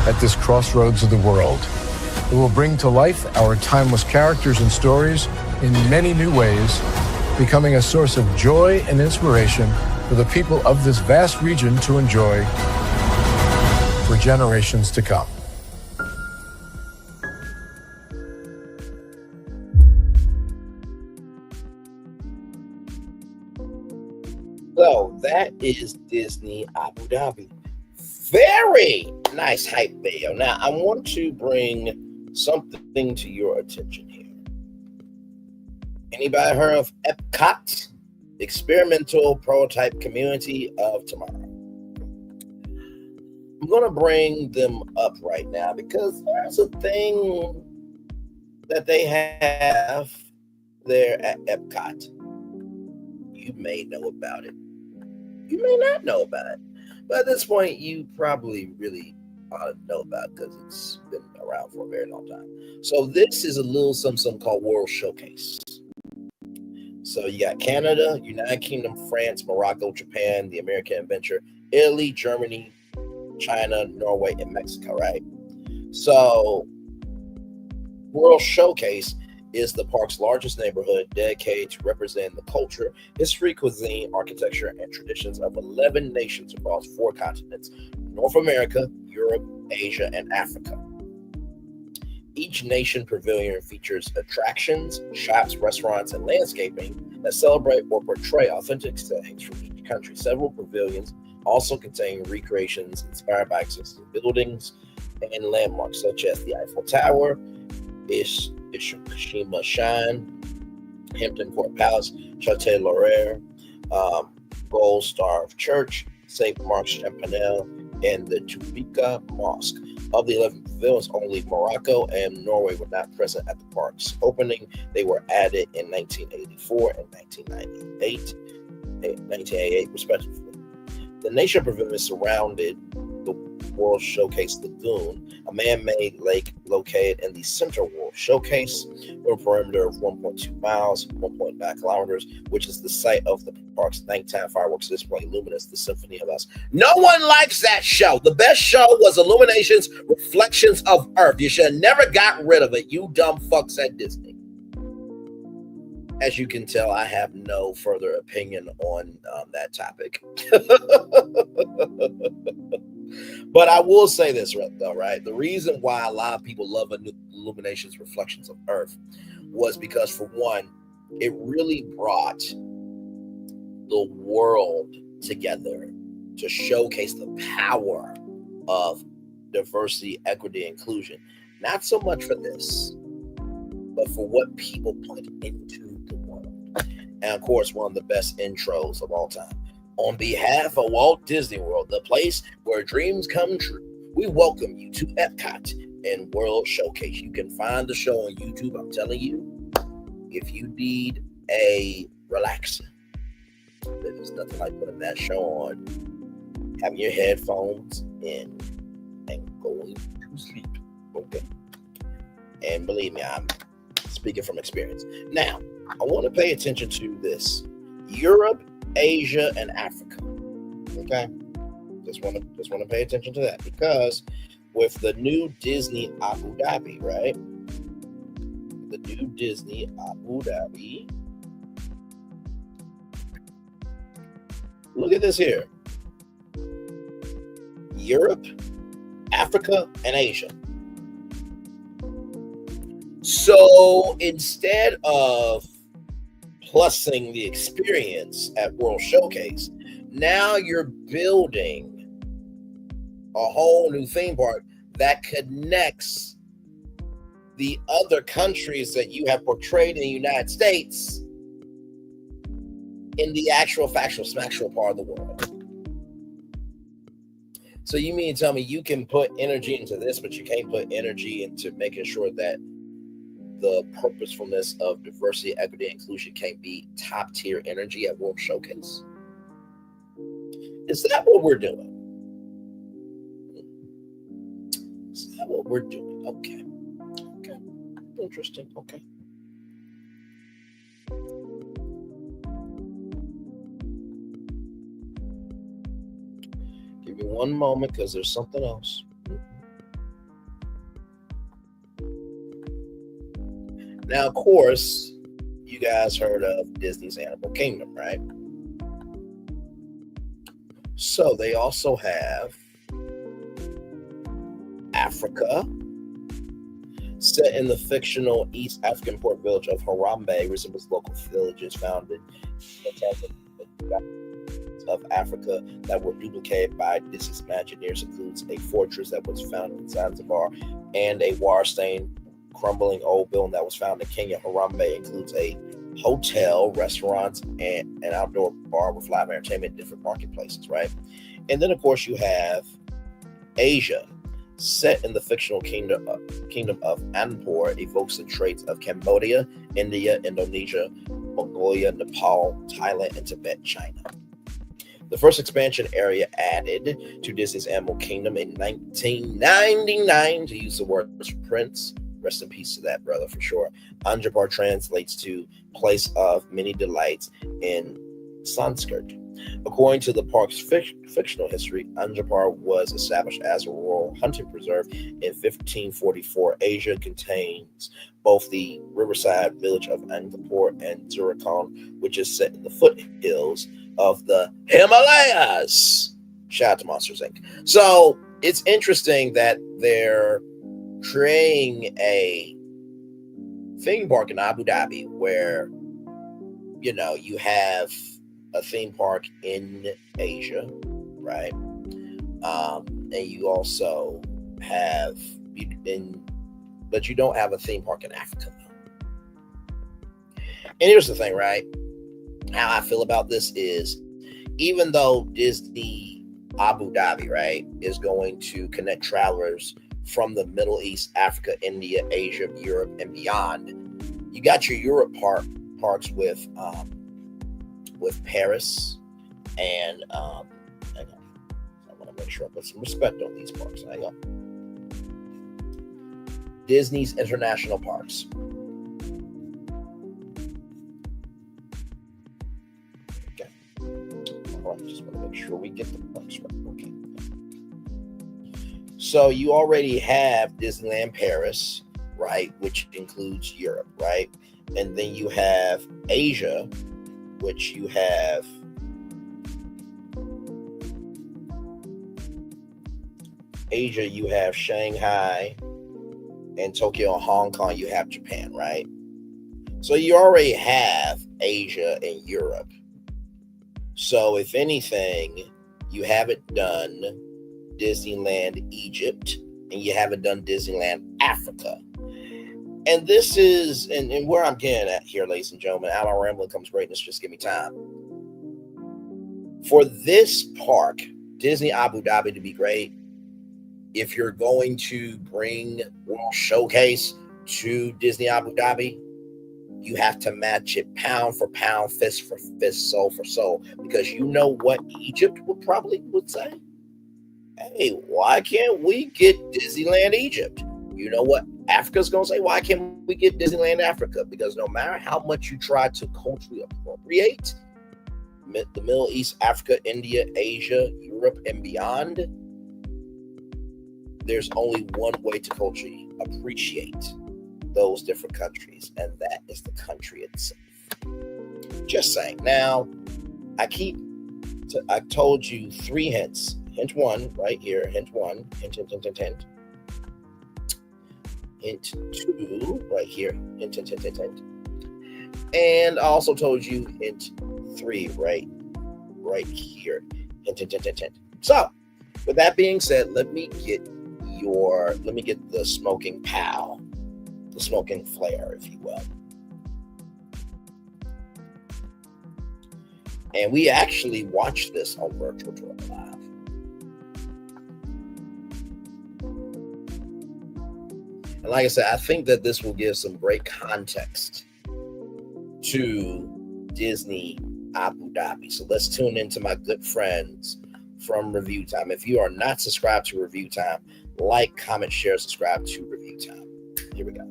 at this crossroads of the world. It will bring to life our timeless characters and stories in many new ways, becoming a source of joy and inspiration for the people of this vast region to enjoy for generations to come.
So that is Disney Abu Dhabi. Very nice hype video. Now, I want to bring something to your attention here. Anybody heard of Epcot? Experimental Prototype Community of Tomorrow. I'm going to bring them up right now because there's a thing that they have there at Epcot. You may know about it. You may not know about it. But at this point, you probably really ought to know about it because it's been around for a very long time. So this is a little something called World Showcase. So you got Canada, United Kingdom, France, Morocco, Japan, the American Adventure, Italy, Germany, China, Norway, and Mexico, right? So World Showcase is the park's largest neighborhood dedicated to representing the culture, history, cuisine, architecture, and traditions of 11 nations across 4 continents: North America, Europe, Asia, and Africa. Each nation pavilion features attractions, shops, restaurants, and landscaping that celebrate or portray authentic settings from each country. Several pavilions also contain recreations inspired by existing buildings and landmarks such as the Eiffel Tower, Ishima Shrine, Hampton Court Palace, Château Laurier, Gold Star Church, St. Mark's Champanel, and the Tupika Mosque. Of the 11 pavilions, only Morocco and Norway were not present at the park's opening. They were added in 1984 and 1988, respectively. The Nation Pavilion surrounded the World Showcase Lagoon, a man-made lake located in the Central World Showcase, with a perimeter of 1.2 miles, 1.9 kilometers, which is the site of the park's nighttime fireworks display, Luminous, the Symphony of Us. No one likes that show. The best show was Illumination's Reflections of Earth. You should have never got rid of it, you dumb fucks at Disney. As you can tell, I have no further opinion on that topic. But I will say this, though, right? The reason why a lot of people love Illumination's Reflections of Earth was because, for one, it really brought the world together to showcase the power of diversity, equity, inclusion. Not so much for this, but for what people put into the world. And of course, one of the best intros of all time. On behalf of Walt Disney World, the place where dreams come true, we welcome you to Epcot and World Showcase. You can find the show on YouTube. I'm telling you, if you need a relaxer, there's nothing like putting that show on, having your headphones in, and going to sleep. Okay. And believe me, I'm speaking from experience. Now, I want to pay attention to this. Europe, Asia, and Africa. Okay? Just want to pay attention to that, because with the new Disney Abu Dhabi, right? The new Disney Abu Dhabi. Look at this here. Europe, Africa, and Asia. So instead of plusing the experience at World Showcase, now you're building a whole new theme park that connects the other countries that you have portrayed in the United States in the actual factual part of the world. So you mean to tell me you can put energy into this, but you can't put energy into making sure that the purposefulness of diversity, equity, and inclusion can't be top tier energy at World Showcase? Is that what we're doing? Is that what we're doing? Okay. Interesting. Okay. Give me one moment, because there's something else. Now, of course, you guys heard of Disney's Animal Kingdom, right? So they also have Africa, set in the fictional East African port village of Harambe, resembles local villages founded of Africa that were duplicated by Disney's Imagineers. Includes a fortress that was found in Zanzibar and a war-stained, crumbling old building that was found in Kenya. Harambe includes a hotel, restaurants, and an outdoor bar with live entertainment, different marketplaces, right? And then, of course, you have Asia, set in the fictional kingdom of Angkor, evokes the traits of Cambodia, India, Indonesia, Mongolia, Nepal, Thailand, and Tibet, China. The first expansion area added to Disney's Animal Kingdom in 1999, to use the word prince. Rest in peace to that brother, for sure. Anjabar translates to place of many delights in Sanskrit. According to the park's fictional history, Anjabar was established as a royal hunting preserve in 1544. Asia contains both the riverside village of Angkor and Zurikon, which is set in the foothills of the Himalayas. Shout out to Monsters, Inc. So it's interesting that they're creating a theme park in Abu Dhabi where, you know, you have a theme park in Asia, right? And you also have, but you don't have a theme park in Africa, though. And here's the thing, right? How I feel about this is, even though Disney Abu Dhabi, right, is going to connect travelers from the Middle East, Africa, India, Asia, Europe, and beyond. You got your Europe parks with Paris and hang on. I want to make sure I put some respect on these parks. Hang on. Disney's international parks. Okay. All right, just want to make sure we get the parks right. Okay. So you already have Disneyland Paris, right, which includes Europe, right? And then you have Asia, which you have Shanghai, and Tokyo and Hong Kong, you have Japan, right? So you already have Asia and Europe. So if anything, you haven't done Disneyland Egypt, and you haven't done Disneyland Africa. And this is, and where I'm getting at here, ladies and gentlemen, out on rambling comes greatness, just give me time. For this park, Disney Abu Dhabi, to be great, if you're going to bring World Showcase to Disney Abu Dhabi, you have to match it pound for pound, fist for fist, soul for soul, because you know what Egypt would say? Hey, why can't we get Disneyland Egypt? You know what Africa's going to say? Why can't we get Disneyland Africa? Because no matter how much you try to culturally appropriate the Middle East, Africa, India, Asia, Europe, and beyond, there's only one way to culturally appreciate those different countries, and that is the country itself. Just saying. Now, I told you 3 hints. Hint 1 right here. Hint 1. Hint. Hint 2 right here. Hint. And I also told you hint 3 right here. Hint. So, with that being said, let me get the smoking pow, the smoking flare, if you will. And we actually watched this on Virtual Tour Live. And like I said, I think that this will give some great context to Disney Abu Dhabi. So let's tune into my good friends from Review Time. If you are not subscribed to Review Time, like, comment, share, subscribe to Review Time. Here we go.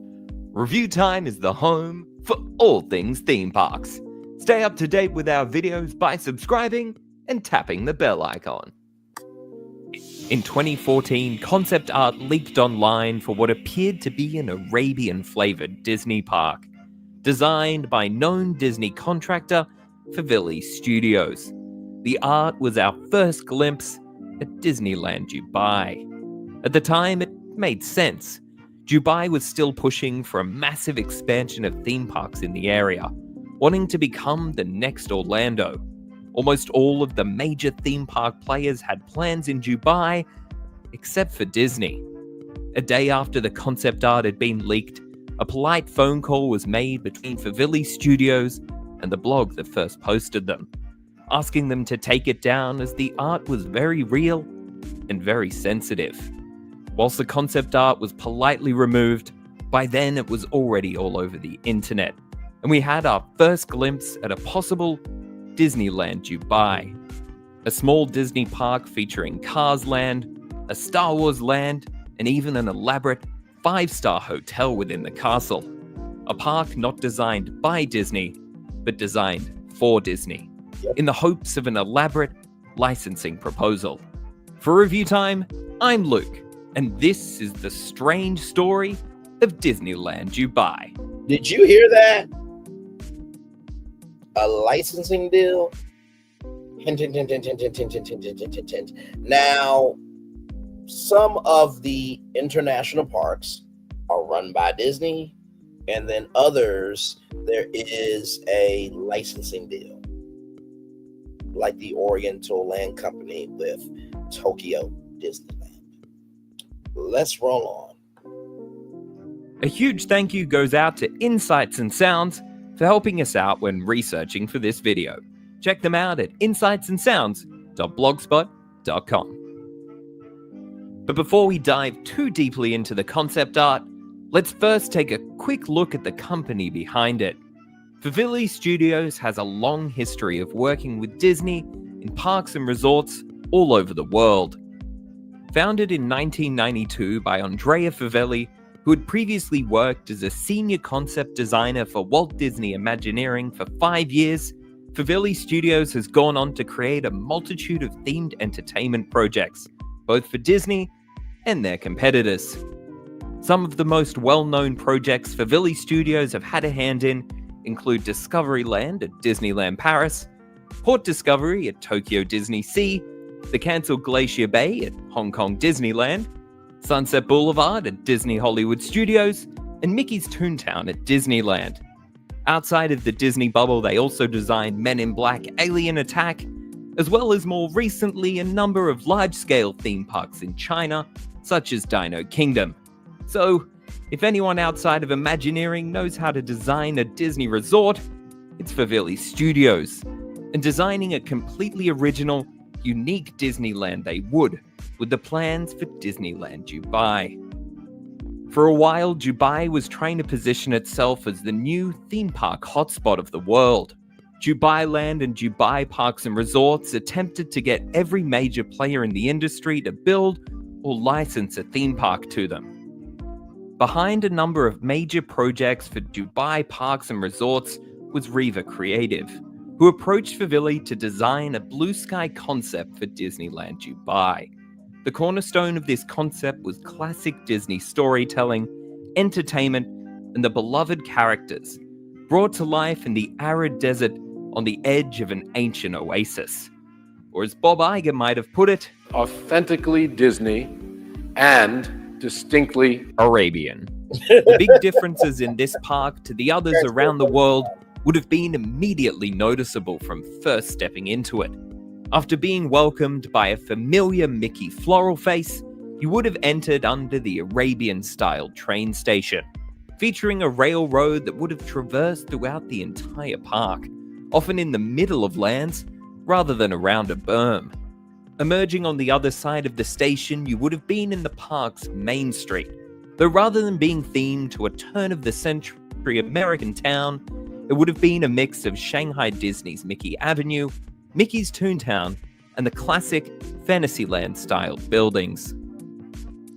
Review Time is the home for all things theme parks. Stay up to date with our videos by subscribing and tapping the bell icon. In 2014, concept art leaked online for what appeared to be an Arabian-flavored Disney park, designed by known Disney contractor Favilli Studios. The art was our first glimpse at Disneyland Dubai. At the time, it made sense. Dubai was still pushing for a massive expansion of theme parks in the area, wanting to become the next Orlando. Almost all of the major theme park players had plans in Dubai, except for Disney. A day after the concept art had been leaked, a polite phone call was made between Favilli Studios and the blog that first posted them, asking them to take it down as the art was very real and very sensitive. Whilst the concept art was politely removed, by then it was already all over the internet, and we had our first glimpse at a possible Disneyland Dubai. A small Disney park featuring Cars Land, a Star Wars land, and even an elaborate 5-star hotel within the castle. A park not designed by Disney, but designed for Disney, in the hopes of an elaborate licensing proposal. For Review Time, I'm Luke, and this is the strange story of Disneyland Dubai.
Did you hear that? A licensing deal? Hint. Now, some of the international parks are run by Disney, and then others, there is a licensing deal, like the Oriental Land Company with Tokyo Disneyland. Let's roll on.
A huge thank you goes out to Insights and Sounds for helping us out when researching for this video. Check them out at insightsandsounds.blogspot.com. But before we dive too deeply into the concept art, let's first take a quick look at the company behind it. Favili Studios has a long history of working with Disney in parks and resorts all over the world. Founded in 1992 by Andrea Favili, who had previously worked as a senior concept designer for Walt Disney Imagineering for 5 years, Favili Studios has gone on to create a multitude of themed entertainment projects, both for Disney and their competitors. Some of the most well-known projects Favili Studios have had a hand in include Discoveryland at Disneyland Paris, Port Discovery at Tokyo Disney Sea, the cancelled Glacier Bay at Hong Kong Disneyland, Sunset Boulevard at Disney Hollywood Studios, and Mickey's Toontown at Disneyland. Outside of the Disney bubble, they also designed Men in Black Alien Attack, as well as more recently a number of large-scale theme parks in China, such as Dino Kingdom. So, if anyone outside of Imagineering knows how to design a Disney resort, it's Favili Studios. And designing a completely original, unique Disneyland they would, with the plans for Disneyland Dubai. For a while, Dubai was trying to position itself as the new theme park hotspot of the world. Dubai Land and Dubai Parks and Resorts attempted to get every major player in the industry to build or license a theme park to them. Behind a number of major projects for Dubai Parks and Resorts was Riva Creative, who approached Favili to design a blue sky concept for Disneyland Dubai. The cornerstone of this concept was classic Disney storytelling, entertainment, and the beloved characters, brought to life in the arid desert on the edge of an ancient oasis. Or as Bob Iger might have put it,
Authentically Disney and distinctly
Arabian. The big differences in this park to the others around the world would have been immediately noticeable from first stepping into it. After being welcomed by a familiar Mickey floral face, you would have entered under the Arabian-styled train station, featuring a railroad that would have traversed throughout the entire park, often in the middle of lands rather than around a berm. Emerging on the other side of the station, you would have been in the park's main street, though rather than being themed to a turn-of-the-century American town, it would have been a mix of Shanghai Disney's Mickey Avenue, Mickey's Toontown, and the classic Fantasyland-styled buildings.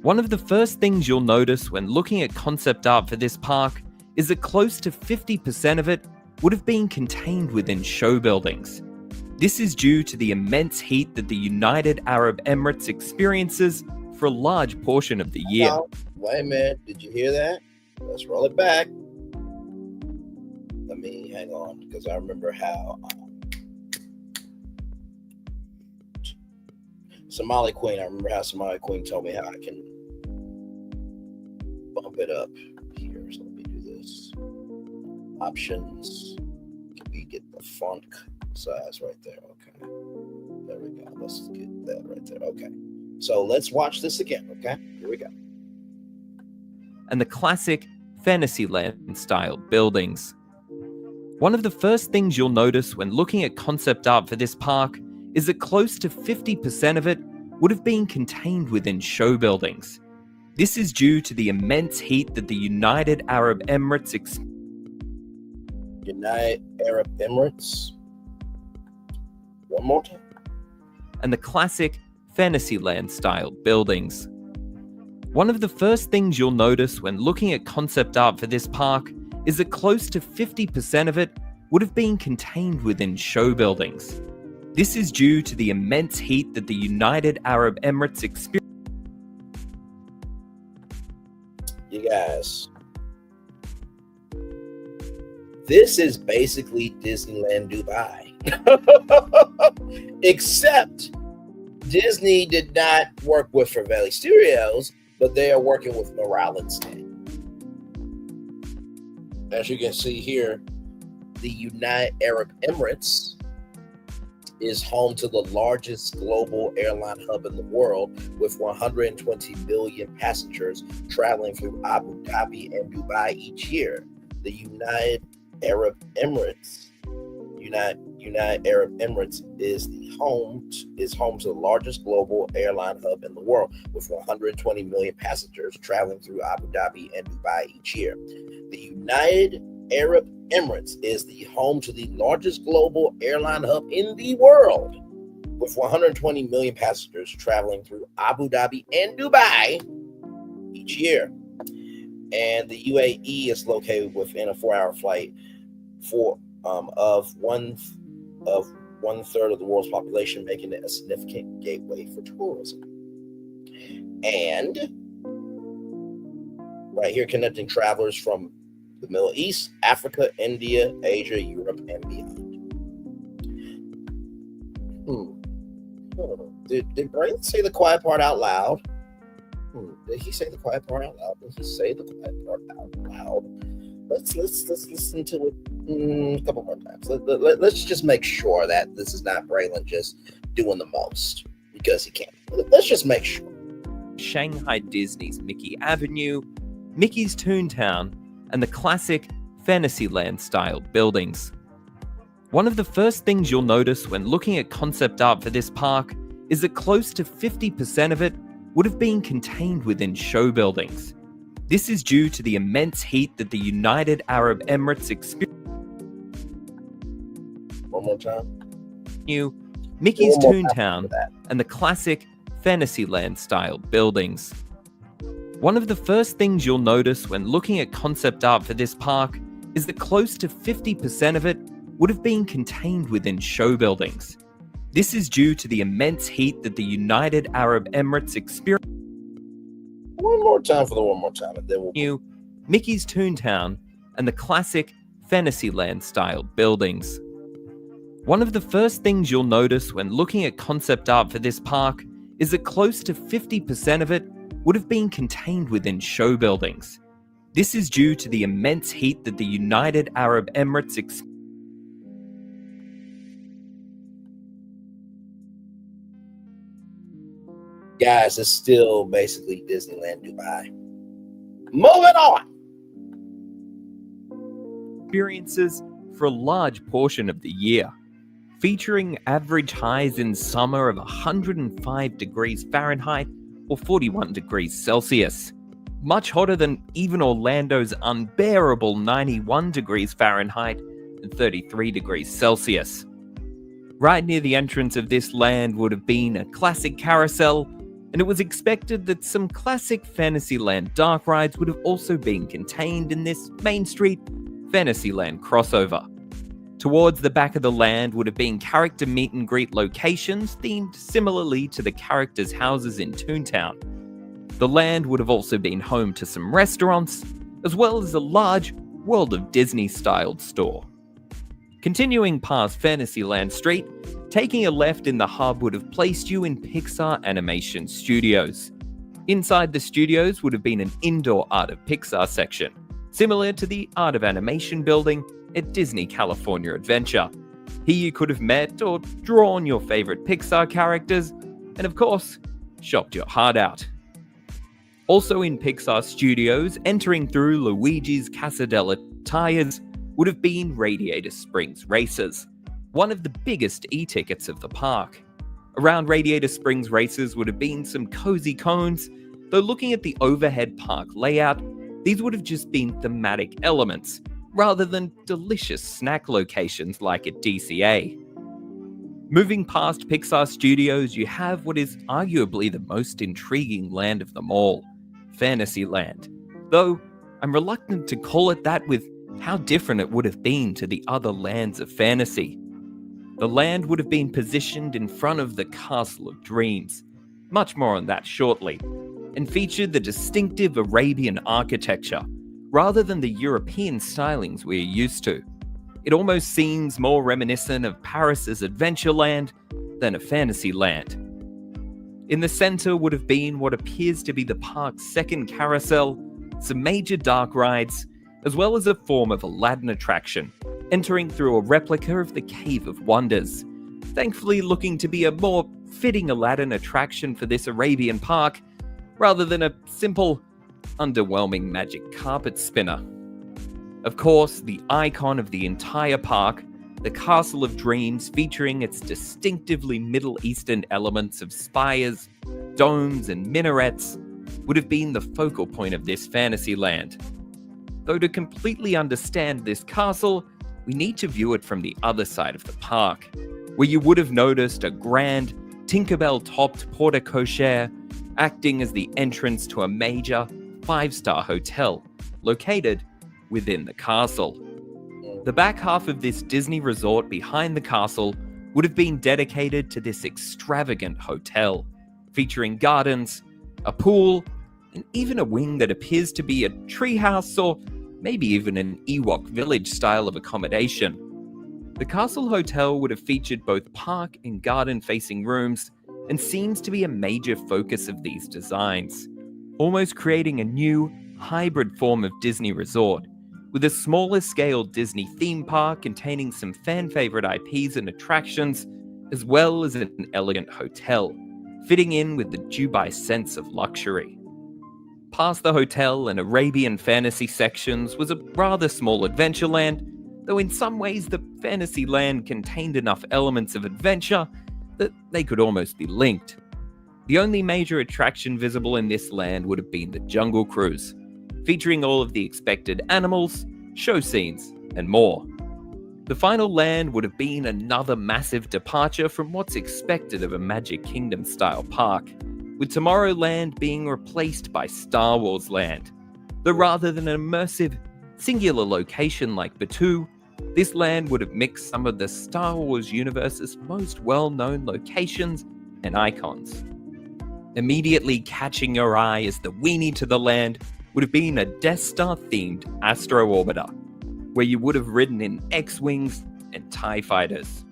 One of the first things you'll notice when looking at concept art for this park is that close to 50% of it would have been contained within show buildings. This is due to the immense heat that the United Arab Emirates experiences for a large portion of the year.
Now, wait a minute, did you hear that? Let's roll it back. Let me hang on, because I remember how Somali Queen told me how I can bump it up here. So let me do this. Options. Can we get the font size right there? Okay. There we go. Let's get that right there. Okay. So let's watch this again. Okay. Here we go.
And the classic Fantasyland-styled buildings. One of the first things you'll notice when looking at concept art for this park is that close to 50% of it would have been contained within show buildings. This is due to the immense heat that the United Arab Emirates
United Arab Emirates. One more time.
And the classic Fantasyland-styled buildings. One of the first things you'll notice when looking at concept art for this park is that close to 50% of it would have been contained within show buildings. This is due to the immense heat that the United Arab Emirates experience.
You guys, this is basically Disneyland Dubai. Except Disney did not work with Favili Studios, but they are working with Morale instead. As you can see here, the United Arab Emirates is home to the largest global airline hub in the world, with 120 million passengers traveling through Abu Dhabi and Dubai each year. The United Arab Emirates, United United Arab Emirates is home to the largest global airline hub in the world, with 120 million passengers traveling through Abu Dhabi and Dubai each year. The United Arab Emirates is the home to the largest global airline hub in the world, with 120 million passengers traveling through Abu Dhabi and Dubai each year. And the UAE is located within a 4-hour flight of one third of the world's population, making it a significant gateway for tourism. And right here, connecting travelers from the Middle East, Africa, India, Asia, Europe, and beyond. Did Braylon say the quiet part out loud? Did he say the quiet part out loud? Did he say the quiet part out loud? Let's listen to it a couple more times. Let's just make sure that this is not Braylon just doing the most, because he can't. Let's just make sure.
Shanghai Disney's Mickey Avenue, Mickey's Toontown, and the classic Fantasyland-style buildings. One of the first things you'll notice when looking at concept art for this park is that close to 50% of it would have been contained within show buildings. This is due to the immense heat that the United Arab Emirates experienced.
One more time.
Mickey's Toontown and the classic Fantasyland-style buildings. One of the first things you'll notice when looking at concept art for this park is that close to 50% of it would have been contained within show buildings. This is due to the immense heat that the United Arab Emirates experienced.
One more time for the one more time, and then we'll...
Mickey's Toontown and the classic Fantasyland-style buildings. One of the first things you'll notice when looking at concept art for this park is that close to 50% of it would have been contained within show buildings. This is due to the immense heat that the United Arab Emirates experienced.
Guys, it's still basically Disneyland Dubai. Moving on.
Experiences for a large portion of the year, featuring average highs in summer of 105 degrees Fahrenheit or 41 degrees Celsius, much hotter than even Orlando's unbearable 91 degrees Fahrenheit and 33 degrees Celsius. Right near the entrance of this land would have been a classic carousel, and it was expected that some classic Fantasyland dark rides would have also been contained in this Main Street Fantasyland crossover. Towards the back of the land would have been character meet and greet locations themed similarly to the characters' houses in Toontown. The land would have also been home to some restaurants, as well as a large World of Disney-styled store. Continuing past Fantasyland Street, taking a left in the hub would have placed you in Pixar Animation Studios. Inside the studios would have been an indoor Art of Pixar section, similar to the Art of Animation building at Disney California Adventure. Here you could have met or drawn your favorite Pixar characters, and of course, shopped your heart out. Also in Pixar Studios, entering through Luigi's Casa della Tires, would have been Radiator Springs Races, one of the biggest e-tickets of the park. Around Radiator Springs Races would have been some cozy cones, though looking at the overhead park layout, these would have just been thematic elements, rather than delicious snack locations like at DCA. Moving past Pixar Studios, you have what is arguably the most intriguing land of them all, Fantasyland. Though, I'm reluctant to call it that with how different it would have been to the other lands of fantasy. The land would have been positioned in front of the Castle of Dreams, much more on that shortly, and featured the distinctive Arabian architecture, rather than the European stylings we're used to. It almost seems more reminiscent of Paris's Adventureland than a Fantasyland. In the center would have been what appears to be the park's second carousel, some major dark rides, as well as a form of Aladdin attraction, entering through a replica of the Cave of Wonders, thankfully looking to be a more fitting Aladdin attraction for this Arabian park, rather than a simple, underwhelming magic carpet spinner. Of course, the icon of the entire park The Castle of Dreams, featuring its distinctively Middle Eastern elements of spires, domes, and minarets, would have been the focal point of this fantasy land. Though to completely understand this castle, we need to view it from the other side of the park, where you would have noticed a grand, Tinkerbell-topped porte cochere acting as the entrance to a major 5-star hotel located within the castle. The back half of this Disney resort behind the castle would have been dedicated to this extravagant hotel, featuring gardens, a pool, and even a wing that appears to be a treehouse or maybe even an Ewok village style of accommodation. The Castle Hotel would have featured both park and garden-facing rooms and seems to be a major focus of these designs, almost creating a new, hybrid form of Disney resort, with a smaller scale Disney theme park containing some fan-favorite IPs and attractions, as well as an elegant hotel, fitting in with the Dubai sense of luxury. Past the hotel and Arabian fantasy sections was a rather small Adventureland, though in some ways the Fantasyland contained enough elements of adventure that they could almost be linked. The only major attraction visible in this land would have been the Jungle Cruise, featuring all of the expected animals, show scenes, and more. The final land would have been another massive departure from what's expected of a Magic Kingdom-style park, with Tomorrowland being replaced by Star Wars Land. Though rather than an immersive, singular location like Batuu, this land would have mixed some of the Star Wars universe's most well-known locations and icons. Immediately catching your eye as the weenie to the land would have been a Death Star-themed Astro Orbiter, where you would have ridden in X-Wings and TIE Fighters.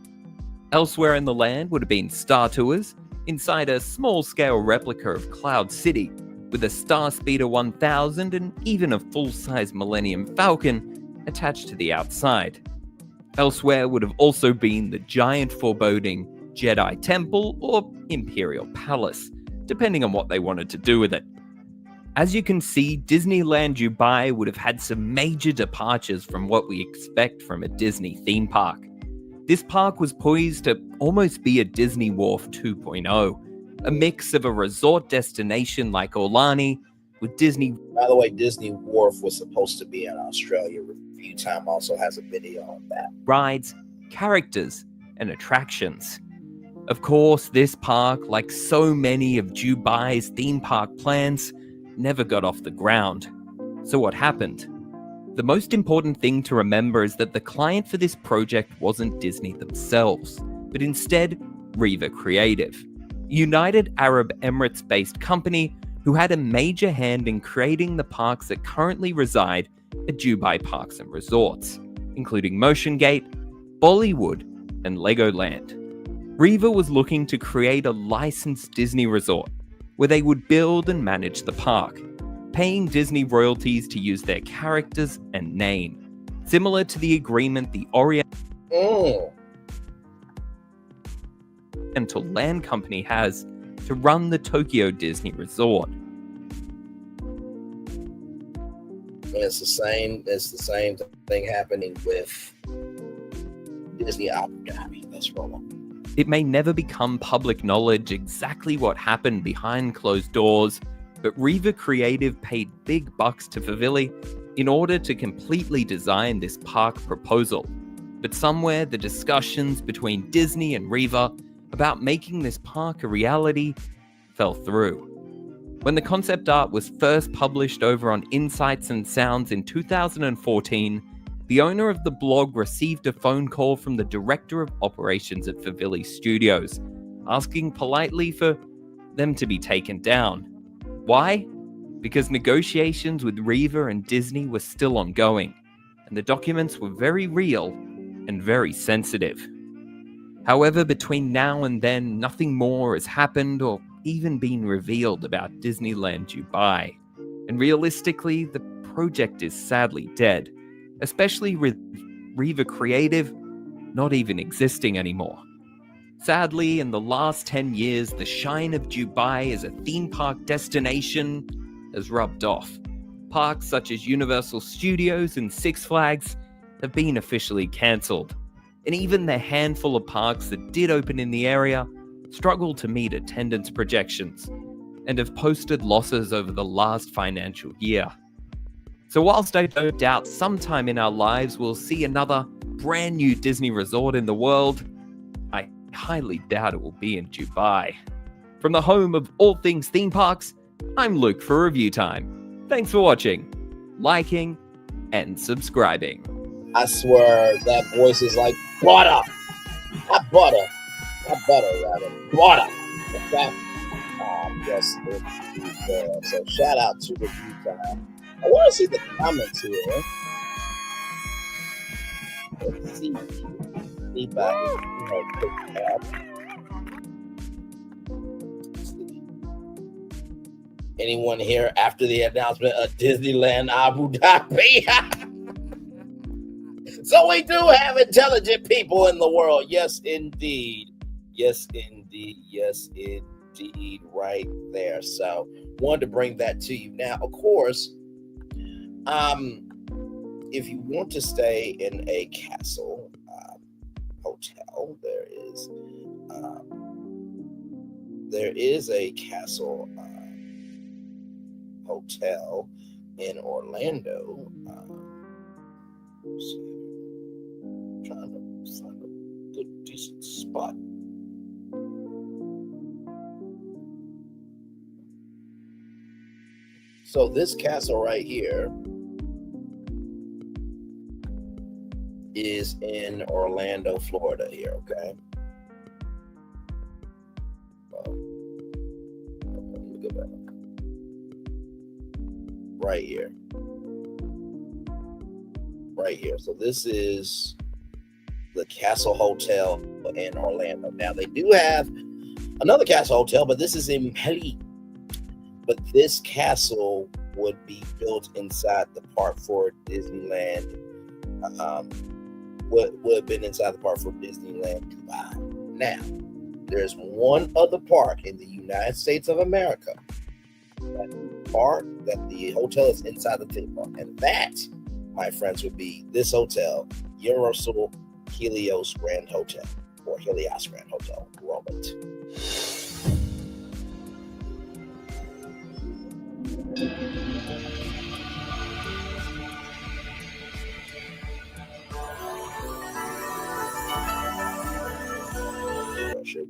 Elsewhere in the land would have been Star Tours, inside a small-scale replica of Cloud City, with a Starspeeder 1000 and even a full-size Millennium Falcon attached to the outside. Elsewhere would have also been the giant foreboding Jedi Temple or Imperial Palace, depending on what they wanted to do with it. As you can see, Disneyland Dubai would have had some major departures from what we expect from a Disney theme park. This park was poised to almost be a Disney Wharf 2.0, a mix of a resort destination like Aulani with Disney.
By the way, Disney Wharf was supposed to be in Australia. Review Time also has a video on that.
Rides, characters, and attractions. Of course, this park, like so many of Dubai's theme park plans, never got off the ground. So what happened? The most important thing to remember is that the client for this project wasn't Disney themselves, but instead Riva Creative, a United Arab Emirates-based company who had a major hand in creating the parks that currently reside at Dubai Parks and Resorts, including Motion Gate, Bollywood, and Legoland. Riva was looking to create a licensed Disney resort where they would build and manage the park, paying Disney royalties to use their characters and name, similar to the agreement the Oriental Land Company has to run the Tokyo Disney Resort.
It's the same thing happening with Disney Abu Dhabi. Let's roll on.
It may never become public knowledge exactly what happened behind closed doors, but Riva Creative paid big bucks to Favilli in order to completely design this park proposal. But somewhere the discussions between Disney and Riva about making this park a reality fell through. When the concept art was first published over on Insights and Sounds in 2014, the owner of the blog received a phone call from the director of operations at Favilli Studios, asking politely for them to be taken down. Why? Because negotiations with Riva and Disney were still ongoing, and the documents were very real and very sensitive. However, between now and then, nothing more has happened or even been revealed about Disneyland Dubai, and realistically, the project is sadly dead, especially with Riva Creative not even existing anymore. Sadly, in the last 10 years, the shine of Dubai as a theme park destination has rubbed off. Parks such as Universal Studios and Six Flags have been officially cancelled, and even the handful of parks that did open in the area struggled to meet attendance projections and have posted losses over the last financial year. So whilst I don't doubt sometime in our lives we'll see another brand new Disney resort in the world, I highly doubt it will be in Dubai. From the home of all things theme parks, I'm Luke for Review Time. Thanks for watching, liking, and subscribing.
I swear that voice is like butter. Not butter. Not butter, rather. Butter. Okay? Yes. So shout out to the Review Time. I want to see the comments here. Let's see. Anyone here after the announcement of Disneyland Abu Dhabi? So we do have intelligent people in the world. Yes, indeed. Yes, indeed. Yes, indeed. Right there. So wanted to bring that to you. Now, of course, if you want to stay in a castle hotel, there is a castle hotel in Orlando. Trying to find a good, decent spot. So this castle right here is in Orlando, Florida here, okay? Let me go back. Right here. Right here. So this is the Castle Hotel in Orlando. Now they do have another Castle Hotel, but this is in Pelly. But this castle would be built inside the park for Disneyland. Would have been inside the park for Disneyland Dubai. Now, there's one other park in the United States of America that the hotel is inside the theme park, and that, my friends, would be this hotel, Universal Helios Grand Hotel, or Helios Grand Hotel, Robert.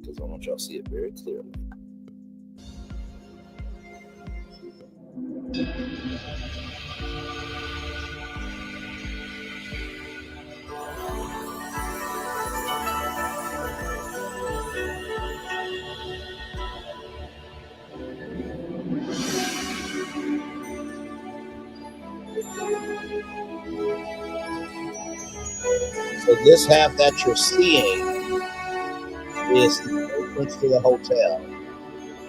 Because I want y'all to see it very clearly. So this half that you're seeing is the entrance to the hotel.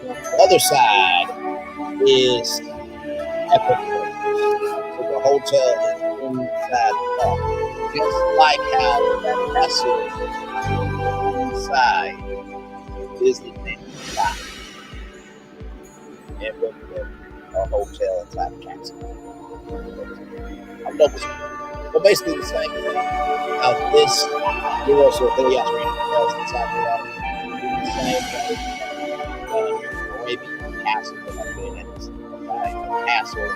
The other side is Epic. So the hotel is inside the park. Just like how that castle is inside Disneyland Dubai. And with a hotel inside the castle. I'm double speaking. But basically the same thing. Now this Universal Helios Hotel is inside the water. The same thing. Arabian castle that I've been in. Castle.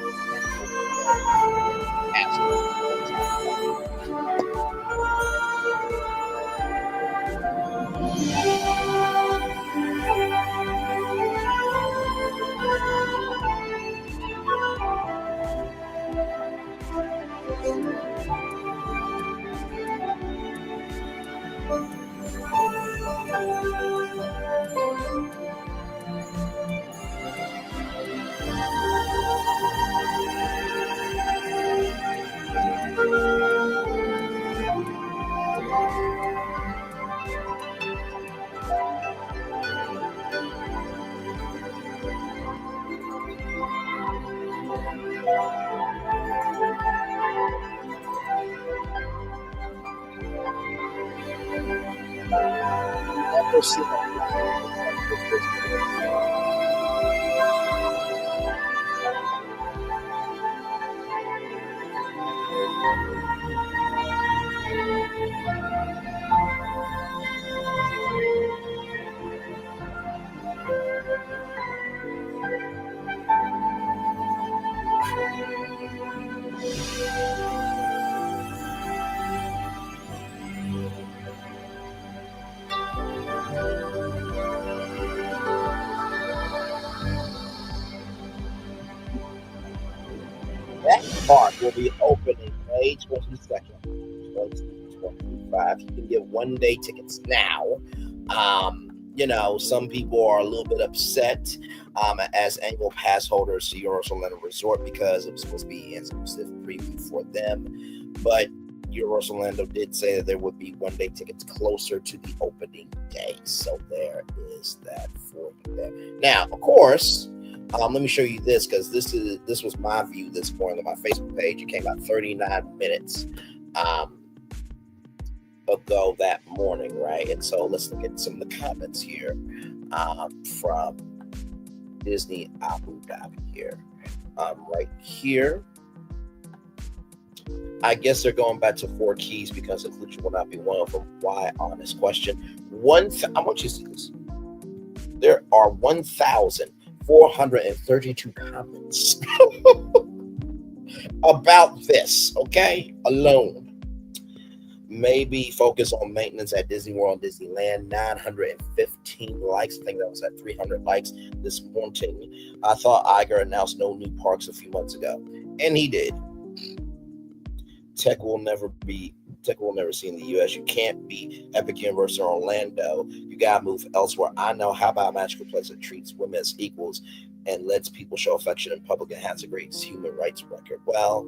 Never seen it. That park will be opening May 22nd, 2025. You can get one-day tickets now. You know, some people are a little bit upset as annual pass holders to Universal Orlando Resort because it was supposed to be an exclusive preview for them. But Universal Orlando did say that there would be one-day tickets closer to the opening day. So there is that for you there. Now, of course, let me show you this because this was my view this morning on my Facebook page. It came out 39 minutes ago that morning, right? And so let's look at some of the comments here from Disney Abu Dhabi here. Right here. I guess they're going back to 4 keys because inclusion will not be one of them. Why? Honest question. I want you to see this. There are 1,432 comments about this, okay? Alone. Maybe focus on maintenance at Disney World and Disneyland. 915 likes. I think that was at 300 likes this morning. I thought Iger announced no new parks a few months ago, and he did. Tech will never see in the U.S. You can't be Epic Universe or Orlando. You gotta move elsewhere. I know. How about a magical place that treats women as equals and lets people show affection in public and has a great human rights record? Well,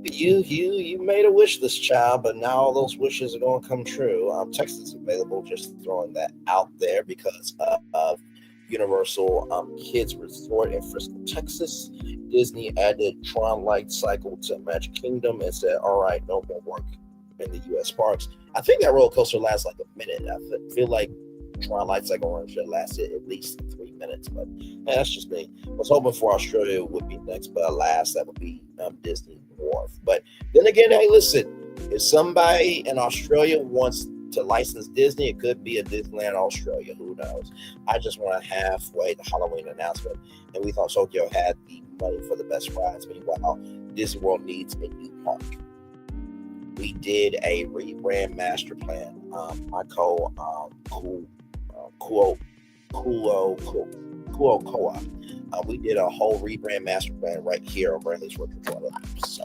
you made a wish this child, but now all those wishes are going to come true. Text is available. Just throwing that out there because of Universal Kids Resort in Frisco, Texas. Disney added Tron Light Cycle to Magic Kingdom and said, all right, no more work in the U.S. parks. I think that roller coaster lasts like a minute. I feel like Tron Light Cycle run should last at least 3 minutes, but that's just me. I was hoping for Australia would be next, but alas, that would be Disney Wharf. But then again, hey, listen, if somebody in Australia wants to license Disney, it could be a Disneyland Australia. Who knows? I just want to halfway the Halloween announcement, and we thought Tokyo had the money for the best rides. Meanwhile, Disney World needs a new park. We did a rebrand master plan. My we did a whole rebrand master plan right here on Braylon's Virtual Tour Live. So,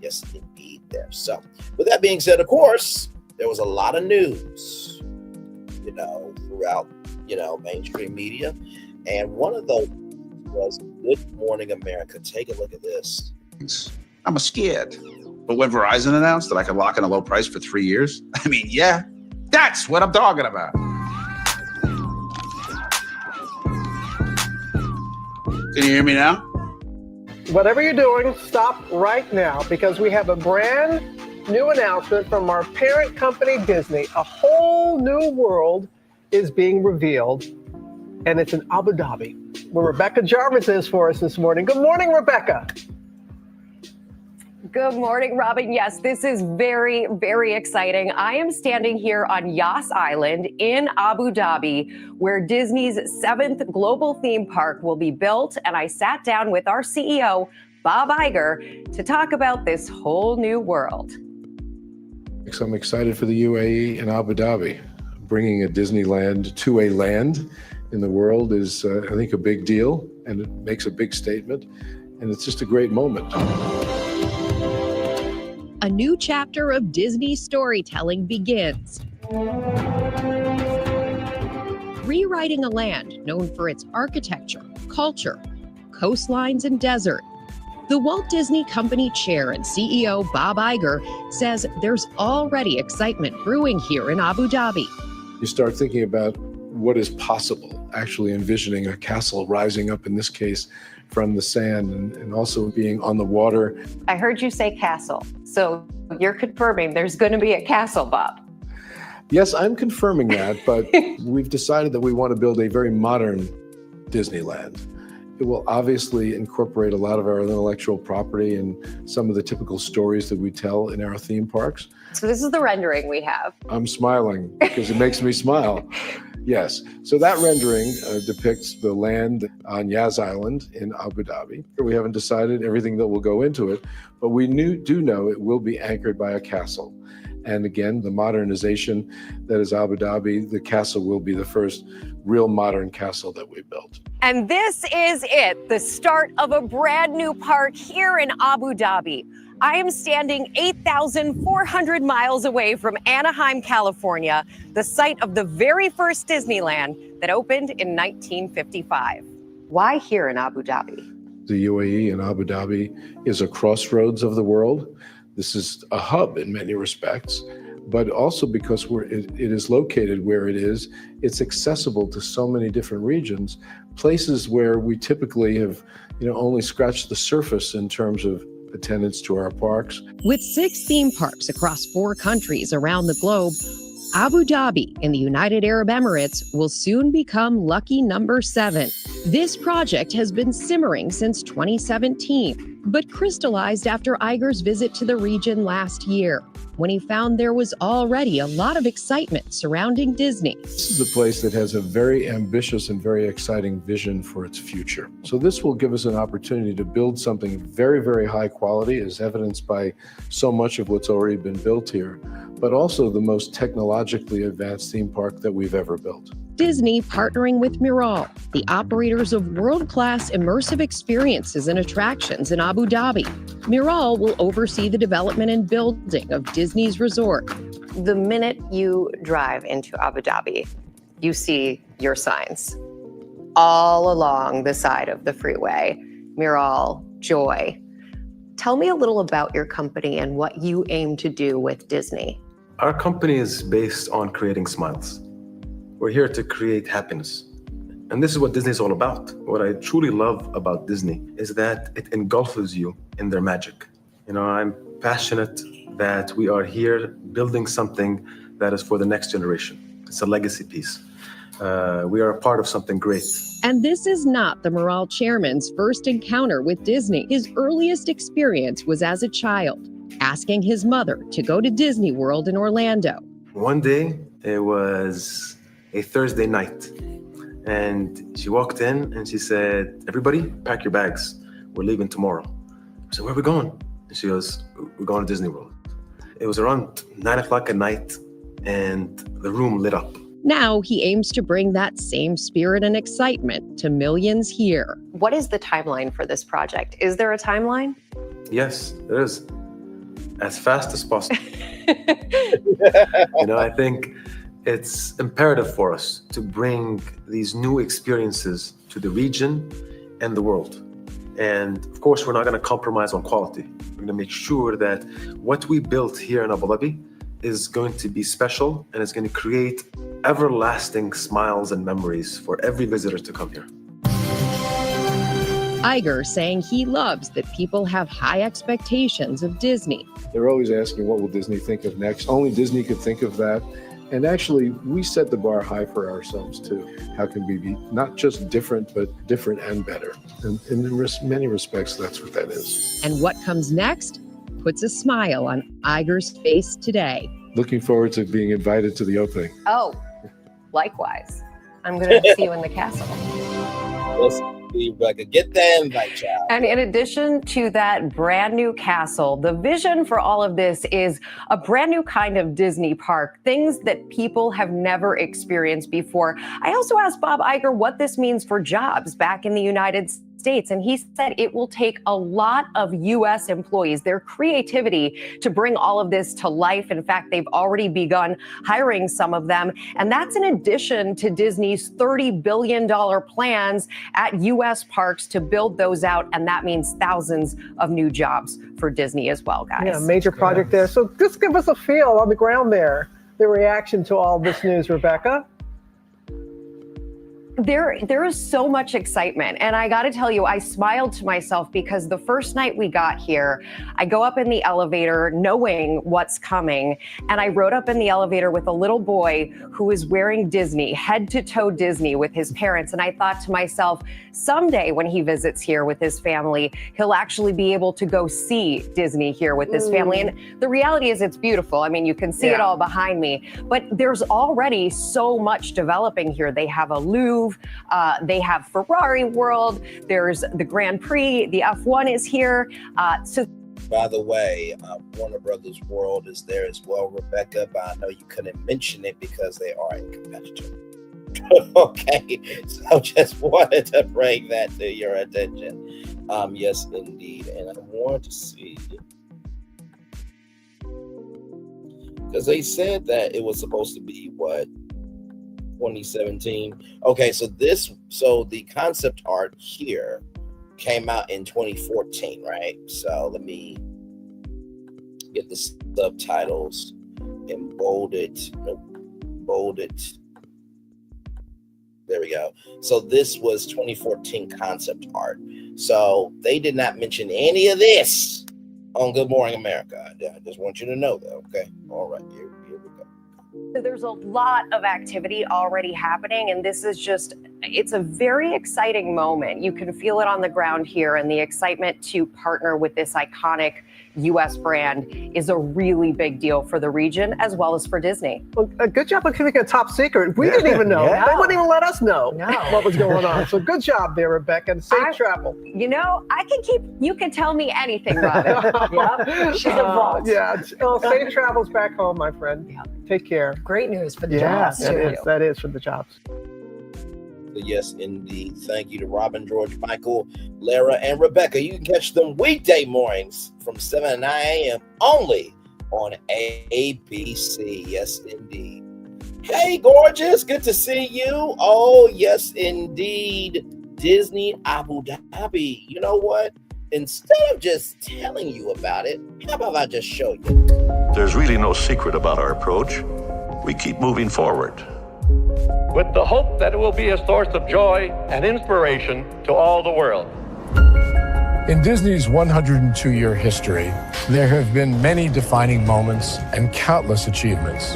yes, indeed, there. So, with that being said, of course, there was a lot of news, throughout, mainstream media. And one of those was Good Morning America. Take a look at this.
I'm scared. But when Verizon announced that I could lock in a low price for 3 years, I mean, yeah, that's what I'm talking about. Can you hear me now?
Whatever you're doing, stop right now because we have a brand new announcement from our parent company, Disney. A whole new world is being revealed, and it's in Abu Dhabi, where Rebecca Jarvis is for us this morning. Good morning, Rebecca.
Good morning, Robin. Yes, this is very, very exciting. I am standing here on Yas Island in Abu Dhabi, where Disney's 7th global theme park will be built. And I sat down with our CEO, Bob Iger, to talk about this whole new world.
So I'm excited for the UAE and Abu Dhabi. Bringing a Disneyland to a land in the world is, I think, a big deal, and it makes a big statement. And it's just a great moment.
A new chapter of Disney storytelling begins. Rewriting a land known for its architecture, culture, coastlines, and desert. The Walt Disney Company chair and CEO Bob Iger says there's already excitement brewing here in Abu Dhabi.
You start thinking about what is possible, actually envisioning a castle rising up, in this case, from the sand and also being on the water.
I heard you say castle, so you're confirming there's going to be a castle, Bob.
Yes, I'm confirming that, but we've decided that we want to build a very modern Disneyland. It will obviously incorporate a lot of our intellectual property and some of the typical stories that we tell in our theme parks.
So this is the rendering we have.
I'm smiling because it makes me smile. Yes. So that rendering depicts the land on Yas Island in Abu Dhabi. We haven't decided everything that will go into it, but we do know it will be anchored by a castle. And again, the modernization that is Abu Dhabi, the castle will be the first real modern castle that we built.
And this is it, the start of a brand new park here in Abu Dhabi. I am standing 8,400 miles away from Anaheim, California, the site of the very first Disneyland that opened in 1955. Why here in Abu Dhabi?
The UAE and Abu Dhabi is a crossroads of the world. This is a hub in many respects, but also because it is located where it is, it's accessible to so many different regions, places where we typically have, only scratched the surface in terms of attendance to our parks.
With 6 theme parks across 4 countries around the globe, Abu Dhabi in the United Arab Emirates will soon become lucky number 7. This project has been simmering since 2017, but crystallized after Iger's visit to the region last year, when he found there was already a lot of excitement surrounding Disney.
This is a place that has a very ambitious and very exciting vision for its future. So this will give us an opportunity to build something very, very high quality, as evidenced by so much of what's already been built here, but also the most technologically advanced theme park that we've ever built.
Disney partnering with Miral, the operators of world-class immersive experiences and attractions in Abu Dhabi. Miral will oversee the development and building of Disney's resort.
The minute you drive into Abu Dhabi, you see your signs all along the side of the freeway. Miral, Joy. Tell me a little about your company and what you aim to do with Disney.
Our company is based on creating smiles. We're here to create happiness. And this is what Disney is all about. What I truly love about Disney is that it engulfs you in their magic. I'm passionate that we are here building something that is for the next generation. It's a legacy piece. We are a part of something great.
And this is not the Miral chairman's first encounter with Disney. His earliest experience was as a child, asking his mother to go to Disney World in Orlando.
One day, it was a Thursday night, and she walked in and she said, "Everybody, pack your bags. We're leaving tomorrow." I said, "Where are we going?" And she goes, "We're going to Disney World." It was around 9 o'clock at night, and the room lit up.
Now he aims to bring that same spirit and excitement to millions here.
What is the timeline for this project? Is there a timeline?
Yes, there is. As fast as possible. I think it's imperative for us to bring these new experiences to the region and the world. And of course, we're not going to compromise on quality. We're going to make sure that what we built here in Abu Dhabi is going to be special, and it's going to create everlasting smiles and memories for every visitor to come here.
Iger saying he loves that people have high expectations of Disney.
They're always asking, what will Disney think of next? Only Disney could think of that. And actually, we set the bar high for ourselves too. How can we be not just different, but different and better? And in many respects, that's what that is.
And what comes next puts a smile on Iger's face today.
Looking forward to being invited to the opening.
Oh, likewise. I'm going to see you in the castle.
Rebecca, get the invite, child.
And in addition to that brand new castle, the vision for all of this is a brand new kind of Disney park, things that people have never experienced before. I also asked Bob Iger what this means for jobs back in the United States, and he said it will take a lot of U.S. employees, their creativity, to bring all of this to life. In fact, they've already begun hiring some of them, and that's in addition to Disney's $30 billion plans at U.S. parks to build those out, and that means thousands of new jobs for Disney as well, guys.
Yeah, major project there. So just give us a feel on the ground there, the reaction to all this news, Rebecca.
There is so much excitement. And I got to tell you, I smiled to myself because the first night we got here, I go up in the elevator knowing what's coming. And I rode up in the elevator with a little boy who was wearing Disney, head to toe Disney with his parents. And I thought to myself, someday when he visits here with his family, he'll actually be able to go see Disney here with his family. And the reality is it's beautiful. I mean, you can see it all behind me, but there's already so much developing here. They have a Louvre. They have Ferrari World. There's the Grand Prix. The F1 is here. So
By the way, Warner Brothers World is there as well, Rebecca, but I know you couldn't mention it because they are a competitor. Okay, so just wanted to bring that to your attention. Yes, indeed. And I want to see, because they said that it was supposed to be what, 2017. Okay, so the concept art here came out in 2014, right? So let me get the subtitles and bold it. There we go. So this was 2014 concept art. So they did not mention any of this on Good Morning America. I just want you to know that, okay? All right, here we go.
There's a lot of activity already happening, and this is just, it's a very exciting moment. You can feel it on the ground here, and the excitement to partner with this iconic U.S. brand is a really big deal for the region as well as for Disney.
Well, a good job of keeping it top secret. We didn't even know.
Yeah.
They wouldn't even let us know what was going on. So good job there, Rebecca, and safe travel.
You know, you can tell me anything, Robin. Yep. She's a vault.
Yeah, well, safe travels back home, my friend. Take care.
Great news for the jobs, too.
That is for the jobs.
Yes, indeed. Thank you to Robin, George, Michael, Lara, and Rebecca. You can catch them weekday mornings from 7 to 9 a.m. only on ABC. Yes, indeed. Hey, gorgeous. Good to see you. Oh, yes, indeed. Disney Abu Dhabi. You know what? Instead of just telling you about it, how about I just show you?
There's really no secret about our approach. We keep moving forward.
With the hope that it will be a source of joy and inspiration to all the world.
In Disney's 102-year history, there have been many defining moments and countless achievements.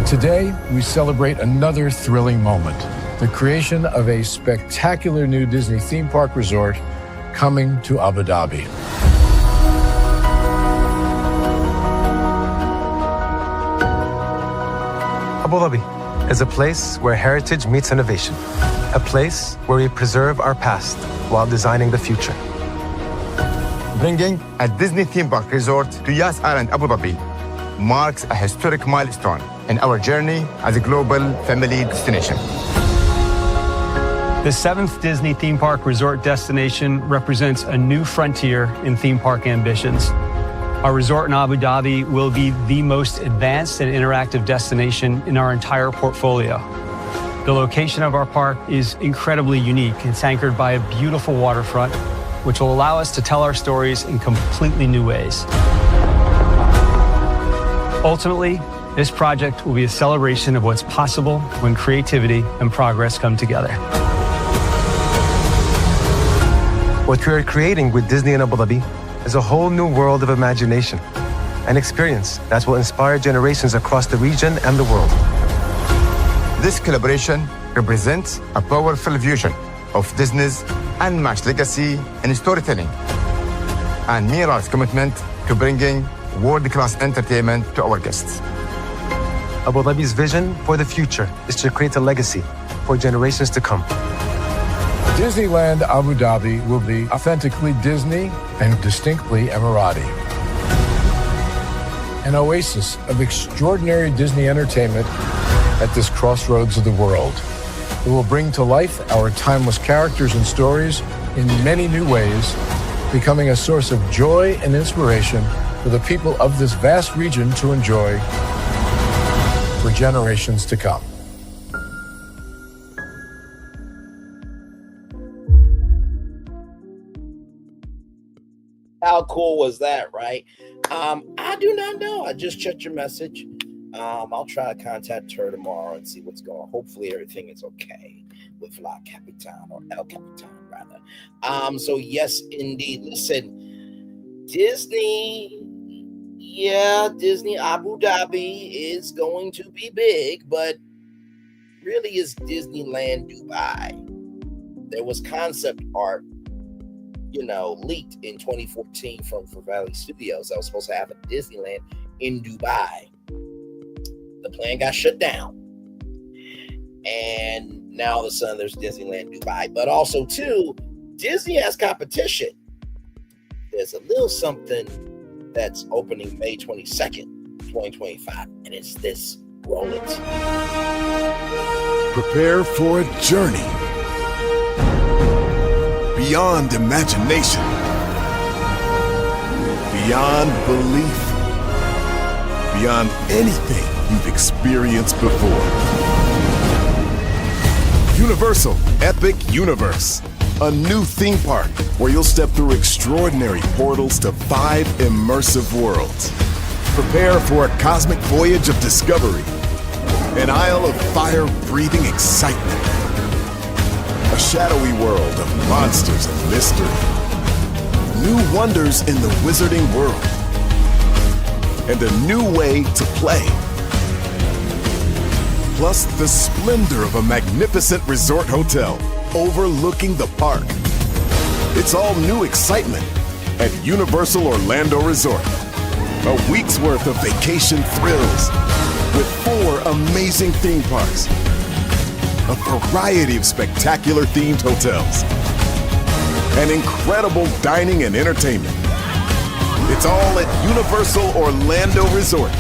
Today, we celebrate another thrilling moment, the creation of a spectacular new Disney theme park resort coming to Abu Dhabi.
Abu Dhabi is a place where heritage meets innovation, a place where we preserve our past while designing the future.
Bringing a Disney theme park resort to Yas Island, Abu Dhabi marks a historic milestone in our journey as a global family destination.
The 7th Disney theme park resort destination represents a new frontier in theme park ambitions. Our resort in Abu Dhabi will be the most advanced and interactive destination in our entire portfolio. The location of our park is incredibly unique. It's anchored by a beautiful waterfront, which will allow us to tell our stories in completely new ways. Ultimately, this project will be a celebration of what's possible when creativity and progress come together.
What we are creating with Disney in Abu Dhabi is a whole new world of imagination, an experience that will inspire generations across the region and the world.
This collaboration represents a powerful fusion of Disney's unmatched legacy in storytelling and Miral's commitment to bringing world-class entertainment to our guests.
Abu Dhabi's vision for the future is to create a legacy for generations to come.
Disneyland Abu Dhabi will be authentically Disney and distinctly Emirati. An oasis of extraordinary Disney entertainment at this crossroads of the world. It will bring to life our timeless characters and stories in many new ways, becoming a source of joy and inspiration for the people of this vast region to enjoy for generations to come.
How cool was that, right? I do not know. I just checked your message. I'll try to contact her tomorrow and see what's going on. Hopefully everything is okay with La Capitan, or El Capitan, rather. So yes, indeed. Listen, Disney Abu Dhabi is going to be big, but really is Disneyland Dubai. There was concept art, leaked in 2014 from Valley Studios that was supposed to have a Disneyland in Dubai. The plan got shut down. And now all of a sudden there's Disneyland Dubai. But also, too, Disney has competition. there's a little something that's opening May 22nd, 2025, and it's this. Roll it.
Prepare for a journey beyond imagination, beyond belief, beyond anything you've experienced before. Universal Epic Universe, a new theme park where you'll step through extraordinary portals to 5 immersive worlds. Prepare for a cosmic voyage of discovery, an isle of fire-breathing excitement, a shadowy world of monsters and mystery, new wonders in the wizarding world, and a new way to play. Plus the splendor of a magnificent resort hotel overlooking the park. It's all new excitement at Universal Orlando Resort. A week's worth of vacation thrills with 4 amazing theme parks, a variety of spectacular themed hotels, and incredible dining and entertainment. It's all at Universal Orlando Resort,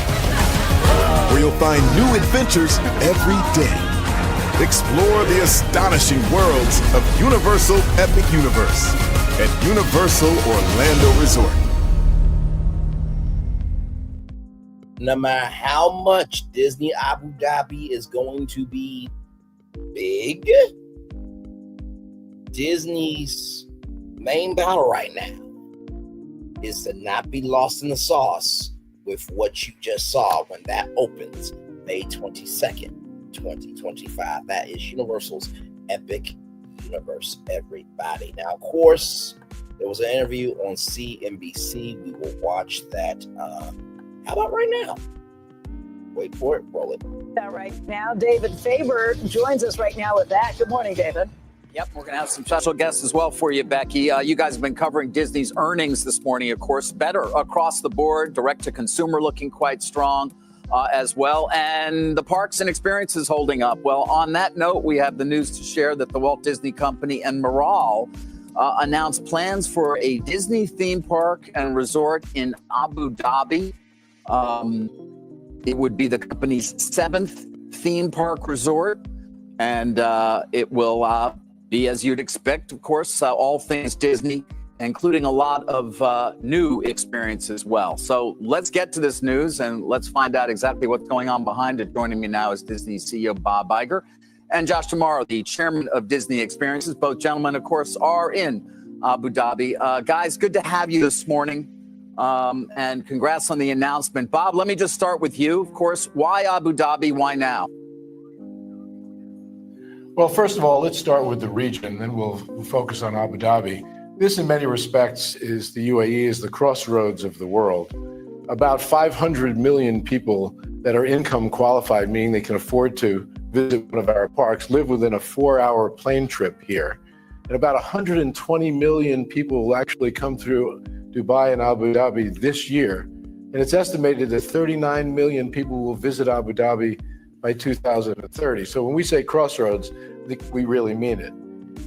where you'll find new adventures every day. Explore the astonishing worlds of Universal Epic Universe at Universal Orlando Resort.
No matter how much Disney Abu Dhabi is going to be big, Disney's main battle right now is to not be lost in the sauce with what you just saw when that opens May 22nd, 2025. That is Universal's Epic Universe, everybody. Now, of course, there was an interview on CNBC. We will watch that. How about right now? Wait for it, roll it.
Right now, David Faber joins us right now with that. Good morning, David.
Yep, we're going to have some special guests as well for you, Becky. You guys have been covering Disney's earnings this morning, of course, better across the board, direct to consumer looking quite strong as well, and the parks and experiences holding up. Well, on that note, we have the news to share that the Walt Disney Company and Miral announced plans for a Disney theme park and resort in Abu Dhabi. It would be the company's 7th theme park resort, and it will be, as you'd expect, of course, all things Disney, including a lot of new experience as well. So let's get to this news and let's find out exactly what's going on behind it. Joining me now is Disney CEO Bob Iger and Josh Tomorrow, the chairman of Disney Experiences. Both gentlemen, of course, are in Abu Dhabi. Guys, good to have you this morning. And congrats on the announcement. Bob, let me just start with you. Of course, why Abu Dhabi? Why now?
Well, first of all, let's start with the region, then we'll focus on Abu Dhabi. This, in many respects, is the UAE is the crossroads of the world. About 500 million people that are income qualified, meaning they can afford to visit one of our parks, live within a 4-hour plane trip here. And about 120 million people will actually come through Dubai and Abu Dhabi this year. And it's estimated that 39 million people will visit Abu Dhabi by 2030. So when we say crossroads, I think we really mean it.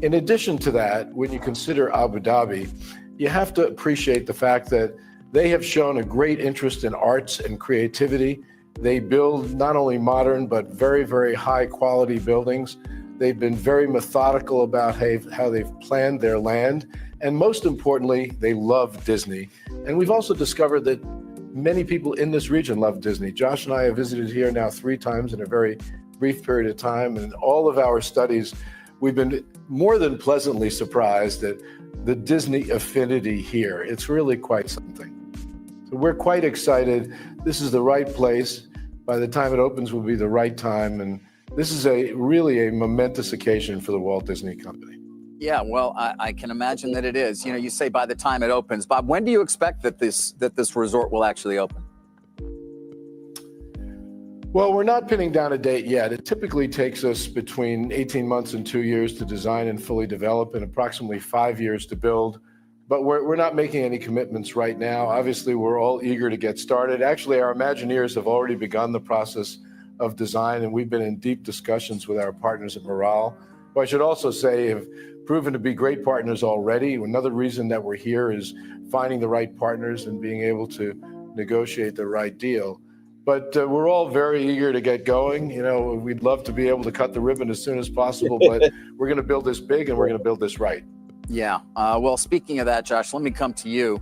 In addition to that, when you consider Abu Dhabi, you have to appreciate the fact that they have shown a great interest in arts and creativity. They build not only modern, but very, very high quality buildings. They've been very methodical about how they've planned their land. And most importantly, they love Disney. And we've also discovered that many people in this region love Disney. Josh and I have visited here now 3 times in a very brief period of time. And in all of our studies, we've been more than pleasantly surprised at the Disney affinity here. It's really quite something. So we're quite excited. This is the right place. By the time it opens will be the right time. And this is really a momentous occasion for the Walt Disney Company.
Yeah, well, I can imagine that it is. You know, you say by the time it opens. Bob, when do you expect that this resort will actually open?
Well, we're not pinning down a date yet. It typically takes us between 18 months and 2 years to design and fully develop, and approximately 5 years to build. But we're not making any commitments right now. Obviously, we're all eager to get started. Actually, our Imagineers have already begun the process of design, and we've been in deep discussions with our partners at Miral, who I should also say have proven to be great partners already. Another reason that we're here is finding the right partners and being able to negotiate the right deal. But we're all very eager to get going. You know, we'd love to be able to cut the ribbon as soon as possible, but we're going to build this big and we're going to build this right.
Yeah. Well, speaking of that, Josh, let me come to you.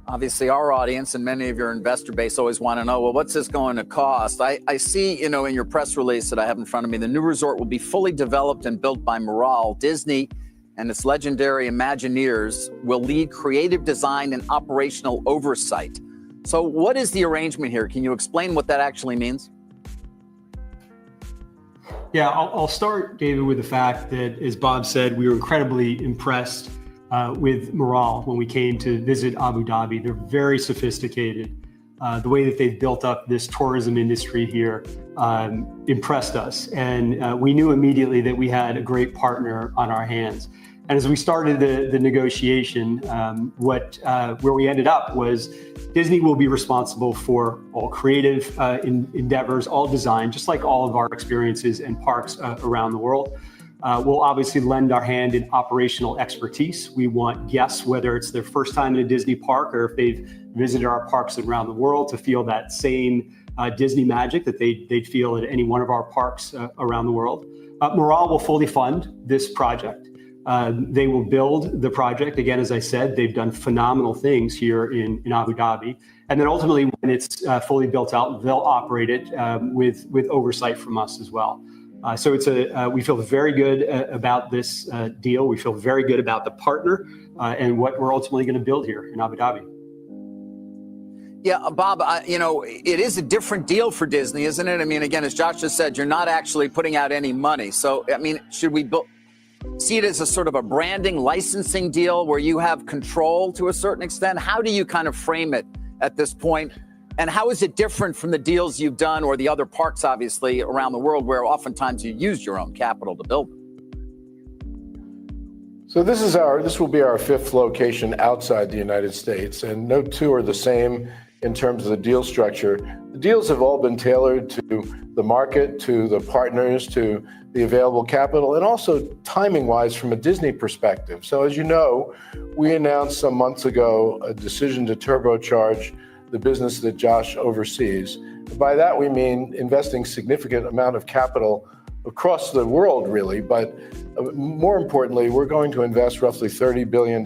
Obviously, our audience and many of your investor base always want to know, well, what's this going to cost? I see, you know, in your press release that I have in front of me, the new resort will be fully developed and built by Moral. Disney and its legendary Imagineers will lead creative design and operational oversight. So what is the arrangement here? Can you explain what that actually means?
Yeah, I'll start, David, with the fact that, as Bob said, we were incredibly impressed with Moral when we came to visit Abu Dhabi. They're very sophisticated. The way that they've built up this tourism industry here impressed us. And we knew immediately that we had a great partner on our hands. And as we started the negotiation, where we ended up was Disney will be responsible for all creative endeavors, all design, just like all of our experiences and parks around the world. We'll obviously lend our hand in operational expertise. We want guests, whether it's their first time in a Disney park or if they've visited our parks around the world, to feel that same Disney magic that they'd feel at any one of our parks around the world. Moral will fully fund this project. They will build the project. Again, as I said, they've done phenomenal things here in Abu Dhabi. And then ultimately, when it's fully built out, they'll operate it with oversight from us as well. So we feel very good about this deal. We feel very good about the partner and what we're ultimately going to build here in Abu Dhabi.
Yeah, Bob, you know, it is a different deal for Disney, isn't it? I mean, again, as Josh just said, you're not actually putting out any money. So, I mean, should we see it as a sort of a branding licensing deal where you have control to a certain extent? How do you kind of frame it at this point? And how is it different from the deals you've done or the other parks, obviously, around the world where oftentimes you use your own capital to build them?
So this will be our 5th location outside the United States, and no two are the same in terms of the deal structure. The deals have all been tailored to the market, to the partners, to the available capital, and also timing-wise from a Disney perspective. So as you know, we announced some months ago a decision to turbocharge the business that Josh oversees. By that, we mean investing significant amount of capital across the world, really. But more importantly, we're going to invest roughly $30 billion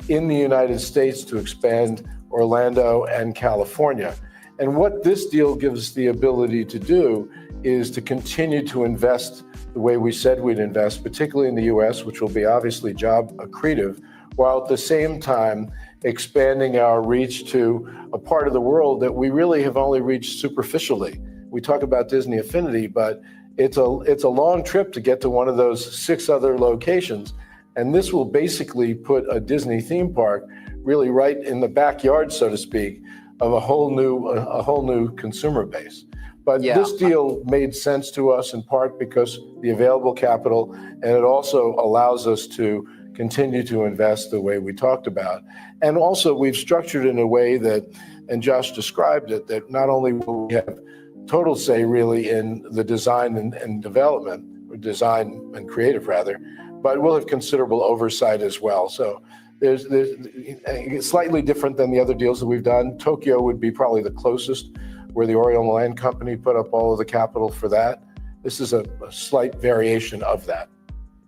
in the United States to expand Orlando and California. And what this deal gives us the ability to do is to continue to invest the way we said we'd invest, particularly in the US, which will be obviously job accretive, while at the same time expanding our reach to a part of the world that we really have only reached superficially. We talk about Disney affinity, but it's a long trip to get to one of those 6 other locations. And this will basically put a Disney theme park really right in the backyard, so to speak, of a whole new consumer base. But this deal made sense to us in part because the available capital, and it also allows us to continue to invest the way we talked about. And also we've structured in a way that, and Josh described it, that not only will we have total say really in the design and development, or design and creative rather, but we'll have considerable oversight as well. So it's slightly different than the other deals that we've done. Tokyo would be probably the closest, where the Oriole Land Company put up all of the capital for that. This is a slight variation of that.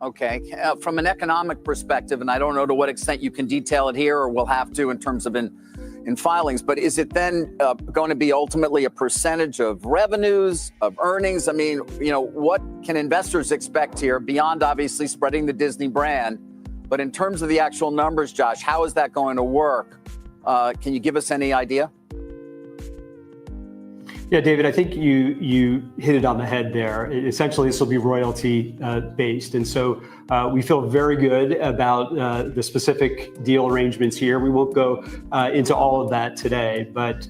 Okay. From an economic perspective, and I don't know to what extent you can detail it here or we'll have to in terms of in filings, but is it then going to be ultimately a percentage of revenues, of earnings? I mean, you know, what can investors expect here beyond obviously spreading the Disney brand? But in terms of the actual numbers, Josh, how is that going to work? Can you give us any idea?
Yeah, David, I think you hit it on the head there. Essentially, this will be royalty based. And so we feel very good about the specific deal arrangements here. We won't go into all of that today, but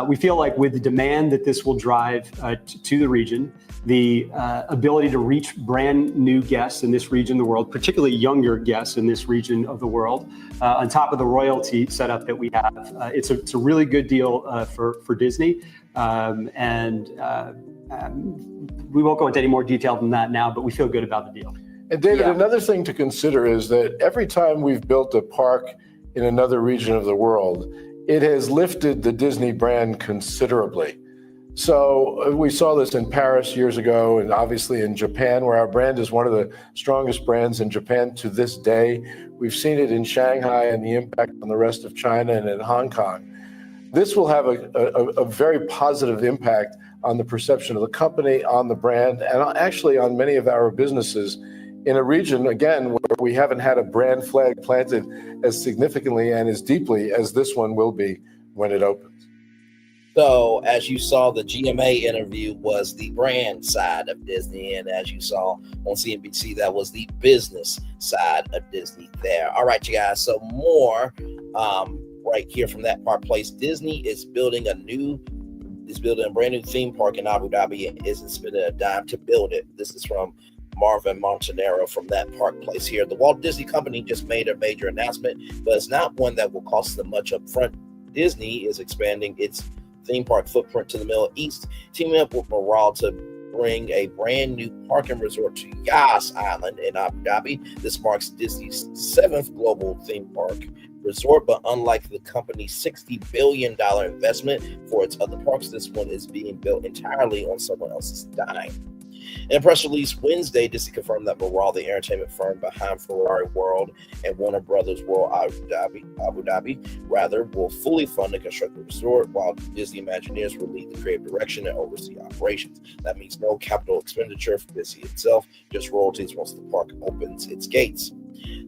we feel like with the demand that this will drive to the region, the ability to reach brand new guests in this region of the world, particularly younger guests in this region of the world, on top of the royalty setup that we have, it's a really good deal for Disney. And we won't go into any more detail than that now, but we feel good about the deal.
And David, another thing to consider is that every time we've built a park in another region of the world, it has lifted the Disney brand considerably. So we saw this in Paris years ago, and obviously in Japan, where our brand is one of the strongest brands in Japan to this day. We've seen it in Shanghai and the impact on the rest of China and in Hong Kong. This will have a very positive impact on the perception of the company, on the brand, and actually on many of our businesses in a region, again, where we haven't had a brand flag planted as significantly and as deeply as this one will be when it opens.
So, as you saw, the GMA interview was the brand side of Disney. And as you saw on CNBC, that was the business side of Disney there. All right, you guys. So more right here from that Park Place. Disney is building a brand new theme park in Abu Dhabi and isn't spending a dime to build it. This is from Marvin Montanaro from that Park Place here. The Walt Disney Company just made a major announcement, but it's not one that will cost them much up front. Disney is expanding its theme park footprint to the Middle East, teaming up with Moral to bring a brand new park and resort to Yas Island in Abu Dhabi. This marks Disney's 7th global theme park resort, but unlike the company's $60 billion investment for its other parks, this one is being built entirely on someone else's dime. In a press release Wednesday, Disney confirmed that Moral, the entertainment firm behind Ferrari World and Warner Brothers World Abu Dhabi, will fully fund and construct the resort, while Disney Imagineers will lead the creative direction and oversee operations. That means no capital expenditure for Disney itself, just royalties once the park opens its gates.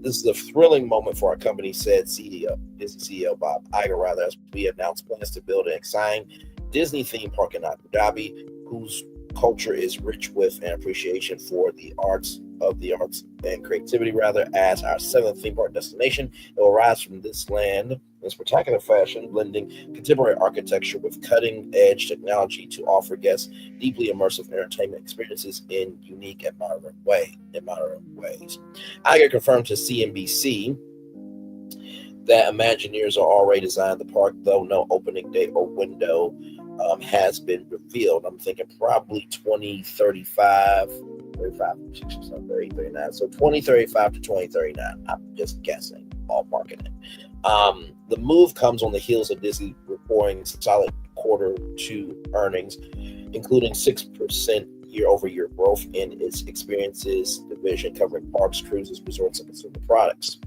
This is a thrilling moment for our company, said Disney CEO Bob Iger, as we announced plans to build an exciting Disney theme park in Abu Dhabi, whose culture is rich with an appreciation for the arts and creativity, as our 7th theme park destination. It will rise from this land in spectacular fashion, blending contemporary architecture with cutting-edge technology to offer guests deeply immersive entertainment experiences in unique and modern ways. Iger confirmed to CNBC that Imagineers are already designing the park, though no opening date or window has been revealed. I'm thinking probably 2035, 39. So 2035 to 2039. I'm just guessing, ballparking it. The move comes on the heels of Disney reporting solid Q2 earnings, including 6% year-over-year growth in its experiences division, covering parks, cruises, resorts, and consumer products.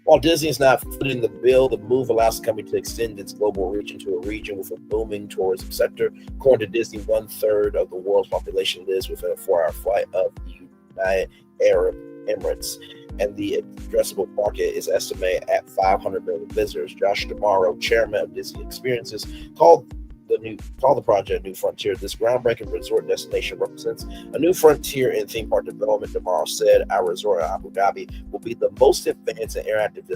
While Disney is not footing the bill, the move allows the company to extend its global reach into a region with a booming tourism sector. According to Disney, 1/3 of the world's population lives within a 4-hour flight of the United Arab Emirates, and the addressable market is estimated at 500 million visitors. Josh DeMauro, chairman of Disney Experiences, called the project a new frontier. This groundbreaking resort destination represents a new frontier in theme park development. DeMauro said, our resort in Abu Dhabi will be the most advanced and interactive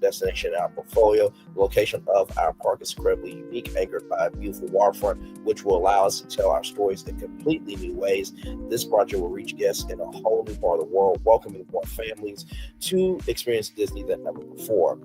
destination in our portfolio. The location of our park is incredibly unique, anchored by a beautiful waterfront, which will allow us to tell our stories in completely new ways. This project will reach guests in a whole new part of the world, welcoming more families to experience Disney than ever before.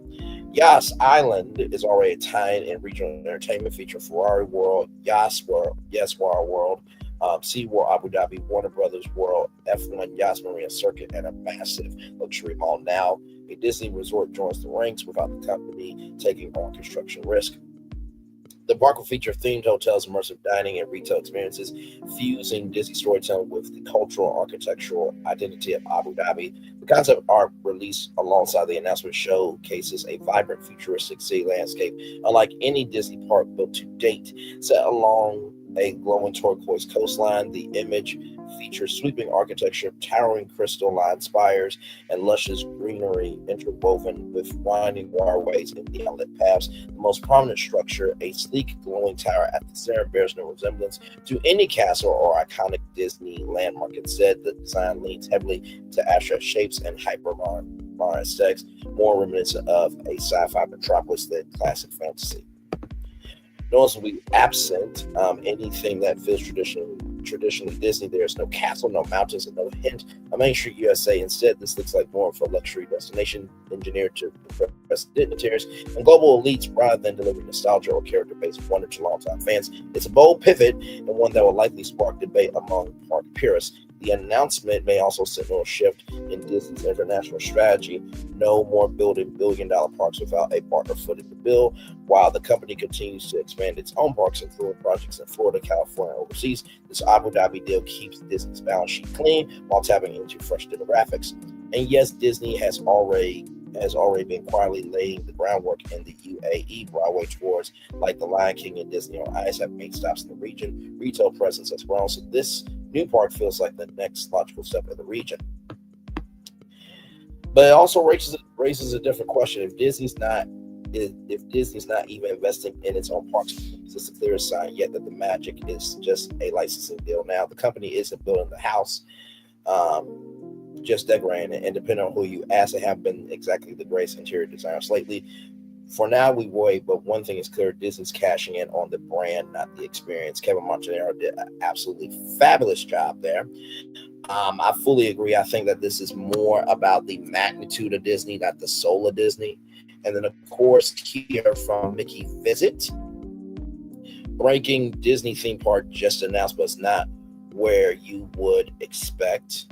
Yas Island is already a tie-in and regional entertainment feature Ferrari World, Yas World, SeaWorld Abu Dhabi, Warner Brothers World, F1 Yas Marina Circuit, and a massive luxury mall. Now, a Disney resort joins the ranks without the company taking on construction risk. The park will feature themed hotels, immersive dining, and retail experiences, fusing Disney storytelling with the cultural and architectural identity of Abu Dhabi. The concept art released alongside the announcement showcases a vibrant, futuristic city landscape, unlike any Disney park built to date. Set along a glowing turquoise coastline, the image features sweeping architecture, towering crystal-lined spires, and luscious greenery interwoven with winding waterways and neon-lit paths. The most prominent structure, a sleek, glowing tower at the center, bears no resemblance to any castle or iconic Disney landmark. Instead, the design leans heavily to abstract shapes and hyper-modern aesthetics, more reminiscent of a sci-fi metropolis than classic fantasy. Noticeably absent anything that feels traditionally Disney. There's no castle, no mountains, and no hint of Main Street USA. Instead, this looks like more of a luxury destination engineered to impress press dignitaries and global elites rather than delivering nostalgia or character-based wonder to longtime fans. It's a bold pivot and one that will likely spark debate among park purists. The announcement may also signal a shift in Disney's international strategy. No more building billion-dollar parks without a partner footing the bill. While the company continues to expand its own parks, including projects in Florida, California, and overseas, this Abu Dhabi deal keeps Disney's balance sheet clean while tapping into fresh demographics. And yes, Disney has already been quietly laying the groundwork in the UAE. Broadway tours like The Lion King and Disney on Ice have made stops in the region. Retail presence has grown, so this new park feels like the next logical step in the region. But it also raises a different question. If Disney's not even investing in its own parks, it's a clear sign yet that the magic is just a licensing deal. Now, the company isn't building the house, just decorating it, and depending on who you ask, they have been exactly the greatest interior designers lately. For now, we wait, but one thing is clear: Disney's cashing in on the brand, not the experience. Kevin Montanaro did an absolutely fabulous job there. I fully agree. I think that this is more about the magnitude of Disney, not the soul of Disney. And then, of course, here from Mickey Visit, breaking Disney theme park just announced, but it's not where you would expect.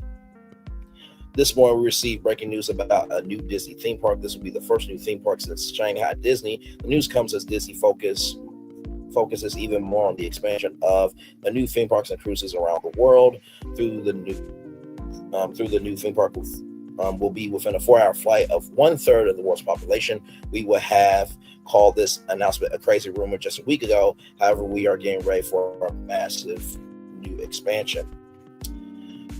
This morning, we received breaking news about a new Disney theme park. This will be the first new theme park since Shanghai Disney. The news comes as Disney focuses even more on the expansion of the new theme parks and cruises around the world. Through the new theme park will be within a 4-hour flight of 1/3 of the world's population. We would have called this announcement a crazy rumor just a week ago. However, we are getting ready for a massive new expansion.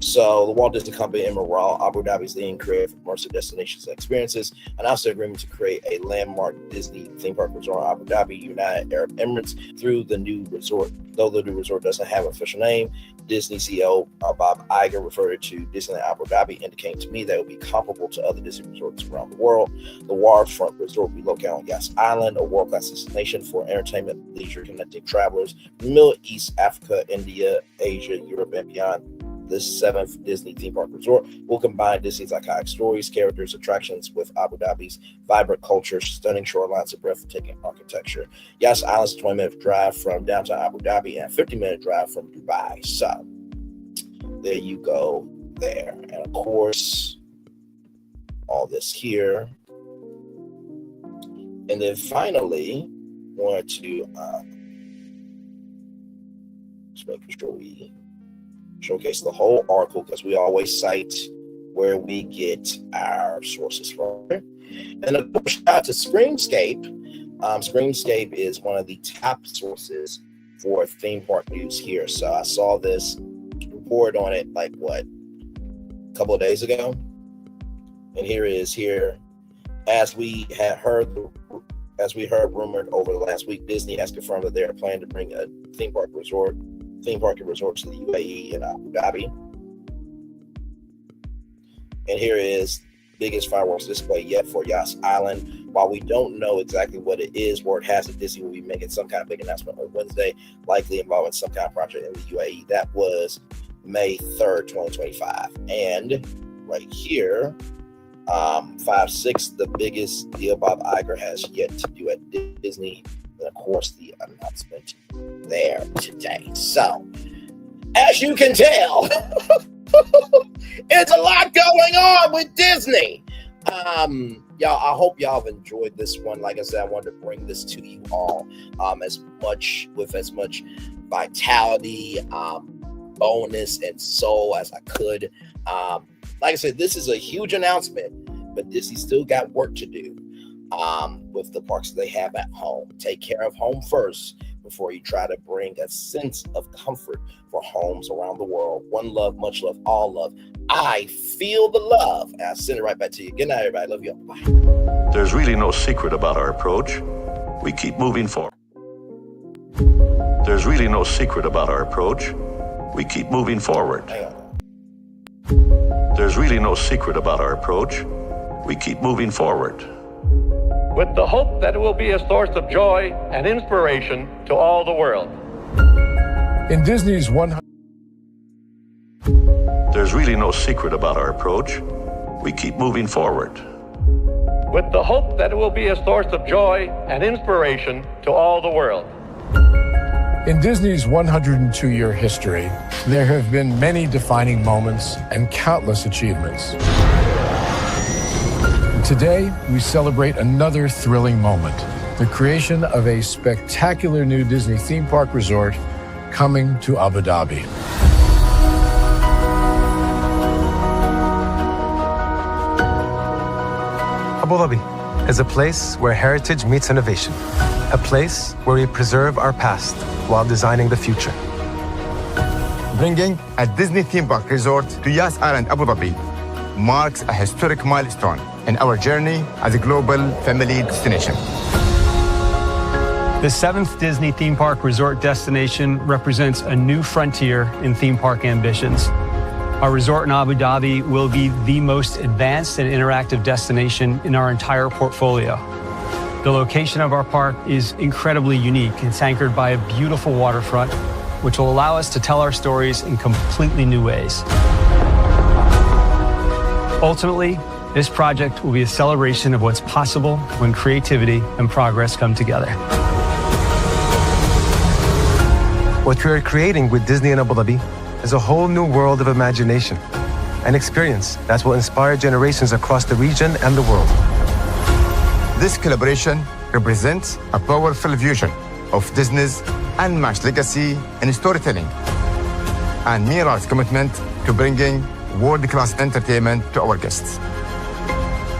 So the Walt Disney Company in Marral, Abu Dhabi's leading creator for immersive destinations and experiences, announced their agreement to create a landmark Disney theme park resort in Abu Dhabi, United Arab Emirates, through the new resort. Though the new resort doesn't have an official name, Disney CEO Bob Iger referred to Disney Abu Dhabi, indicating to me that it will be comparable to other Disney resorts around the world. The waterfront resort will be located on Yas Island, a world-class destination for entertainment, leisure, connecting travelers from Middle East, Africa, India, Asia, Europe, and beyond. This 7th Disney theme park resort will combine Disney's iconic stories, characters, attractions with Abu Dhabi's vibrant culture, stunning shorelines, and breathtaking architecture. Yas Island is a 20-minute drive from downtown Abu Dhabi and a 50-minute drive from Dubai. So there you go there. And of course, all this here. And then finally, wanted to just making sure we showcase the whole article, because we always cite where we get our sources from. And of course, shout out to Screamscape. Screamscape is one of the top sources for theme park news here. So I saw this report on it a couple of days ago. And here it is here. As we heard rumored over the last week, Disney has confirmed that they are planning to bring a theme park and resort to the UAE and Abu Dhabi. And here is biggest fireworks display yet for Yas Island. While we don't know exactly what it is, word has it Disney will be making some kind of big announcement on Wednesday, likely involving some kind of project in the UAE. That was May 3rd, 2025. And right here, 5/6, the biggest deal Bob Iger has yet to do at Disney. And of course, the announcement there today. So, as you can tell, it's a lot going on with Disney. Y'all, I hope y'all have enjoyed this one. Like I said, I wanted to bring this to you all as much vitality, bonus, and soul as I could. Like I said, this is a huge announcement, but Disney still got work to do with the parks they have at home. Take care of home first before you try to bring a sense of comfort for homes around the world. One love, much love, all love. I feel the love. And I send it right back to you. Good night, everybody. Love you. Bye.
There's really no secret about our approach. We keep moving forward. There's really no secret about our approach. We keep moving forward. There's really no secret about our approach. We keep moving forward.
With the hope that it will be a source of joy and inspiration to all the world.
In Disney's 100...
There's really no secret about our approach. We keep moving forward.
with the hope that it will be a source of joy and inspiration to all the world.
In Disney's 102-year history, there have been many defining moments and countless achievements. Today, we celebrate another thrilling moment, the creation of a spectacular new Disney theme park resort coming to Abu Dhabi.
Abu Dhabi is a place where heritage meets innovation, a place where we preserve our past while designing the future.
Bringing a Disney theme park resort to Yas Island, Abu Dhabi, marks a historic milestone in our journey as a global family destination.
The 7th Disney theme park resort destination represents a new frontier in theme park ambitions. Our resort in Abu Dhabi will be the most advanced and interactive destination in our entire portfolio. The location of our park is incredibly unique. It's anchored by a beautiful waterfront, which will allow us to tell our stories in completely new ways. Ultimately, this project will be a celebration of what's possible when creativity and progress come together.
What we are creating with Disney in Abu Dhabi is a whole new world of imagination, an experience that will inspire generations across the region and the world.
This collaboration represents a powerful fusion of Disney's unmatched legacy in storytelling and Mirar's commitment to bringing world-class entertainment to our guests.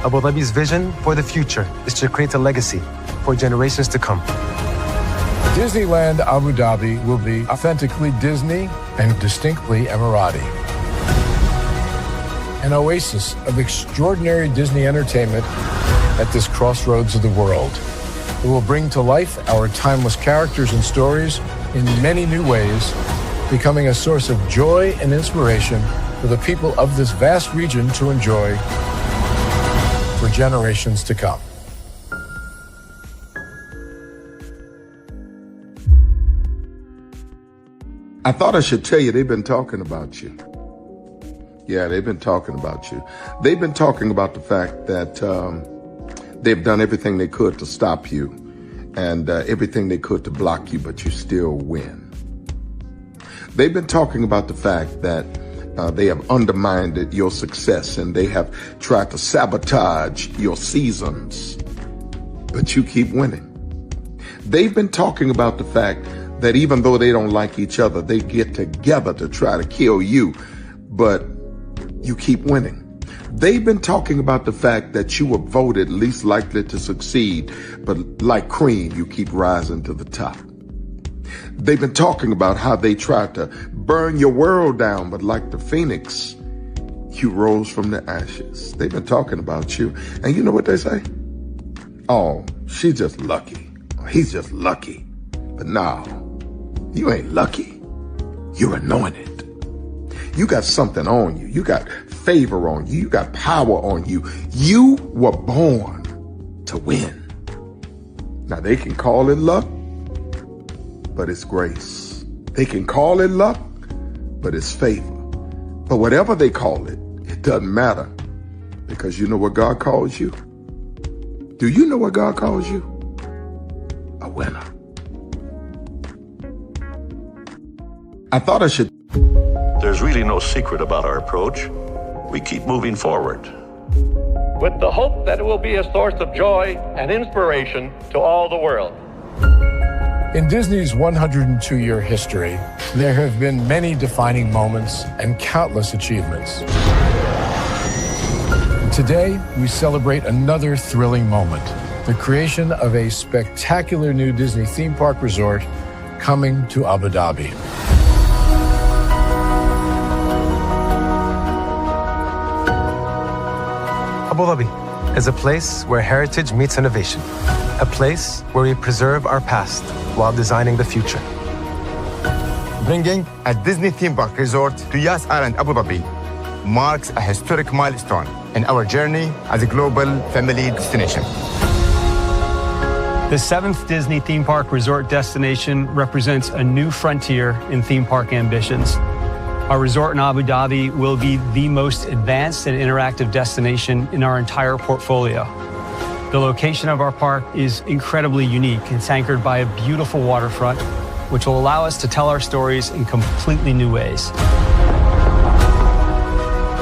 Abu Dhabi's vision for the future is to create a legacy for generations to come.
Disneyland Abu Dhabi will be authentically Disney and distinctly Emirati. An oasis of extraordinary Disney entertainment at this crossroads of the world. It will bring to life our timeless characters and stories in many new ways, becoming a source of joy and inspiration for the people of this vast region to enjoy for generations to come.
I thought I should tell you they've been talking about you. Yeah, they've been talking about you. They've been talking about the fact that they've done everything they could to stop you and everything they could to block you, but you still win. They've been talking about the fact that they have undermined your success and they have tried to sabotage your seasons, but you keep winning. They've been talking about the fact that even though they don't like each other, they get together to try to kill you, but you keep winning. They've been talking about the fact that you were voted least likely to succeed, but like cream, you keep rising to the top. They've been talking about how they tried to burn your world down, but like the phoenix, you rose from the ashes. They've been talking about you. And you know what they say? Oh, she's just lucky. He's just lucky. But no, you ain't lucky. You're anointed. You got something on you. You got favor on you. You got power on you. You were born to win. Now they can call it luck, but it's grace. They can call it luck, but it's favor. But whatever they call it, it doesn't matter, because you know what God calls you? Do you know what God calls you? A winner. I thought I should.
There's really no secret about our approach. We keep moving forward.
With the hope that it will be a source of joy and inspiration to all the world.
In Disney's 102-year history, there have been many defining moments and countless achievements. Today, we celebrate another thrilling moment, the creation of a spectacular new Disney theme park resort coming to Abu Dhabi.
Abu Dhabi is a place where heritage meets innovation, a place where we preserve our past while designing the future.
Bringing a Disney theme park resort to Yas Island, Abu Dhabi, marks a historic milestone in our journey as a global family destination.
The 7th Disney theme park resort destination represents a new frontier in theme park ambitions. Our resort in Abu Dhabi will be the most advanced and interactive destination in our entire portfolio. The location of our park is incredibly unique. It's anchored by a beautiful waterfront, which will allow us to tell our stories in completely new ways.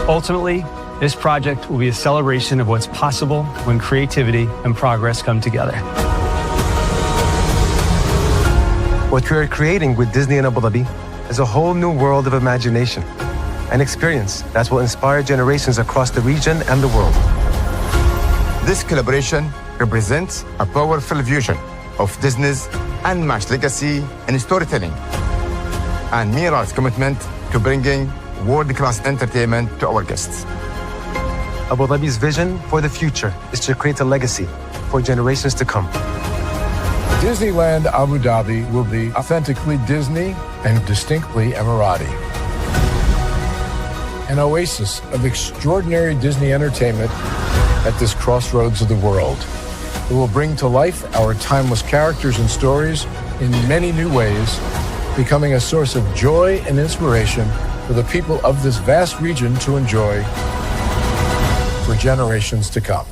Ultimately, this project will be a celebration of what's possible when creativity and progress come together.
What we are creating with Disney and Abu Dhabi is a whole new world of imagination, an experience that will inspire generations across the region and the world.
This collaboration represents a powerful fusion of Disney's unmatched legacy in storytelling and Mirar's commitment to bringing world-class entertainment to our guests.
Abu Dhabi's vision for the future is to create a legacy for generations to come.
Disneyland Abu Dhabi will be authentically Disney and distinctly Emirati. An oasis of extraordinary Disney entertainment at this crossroads of the world. It will bring to life our timeless characters and stories in many new ways, becoming a source of joy and inspiration for the people of this vast region to enjoy for generations to come.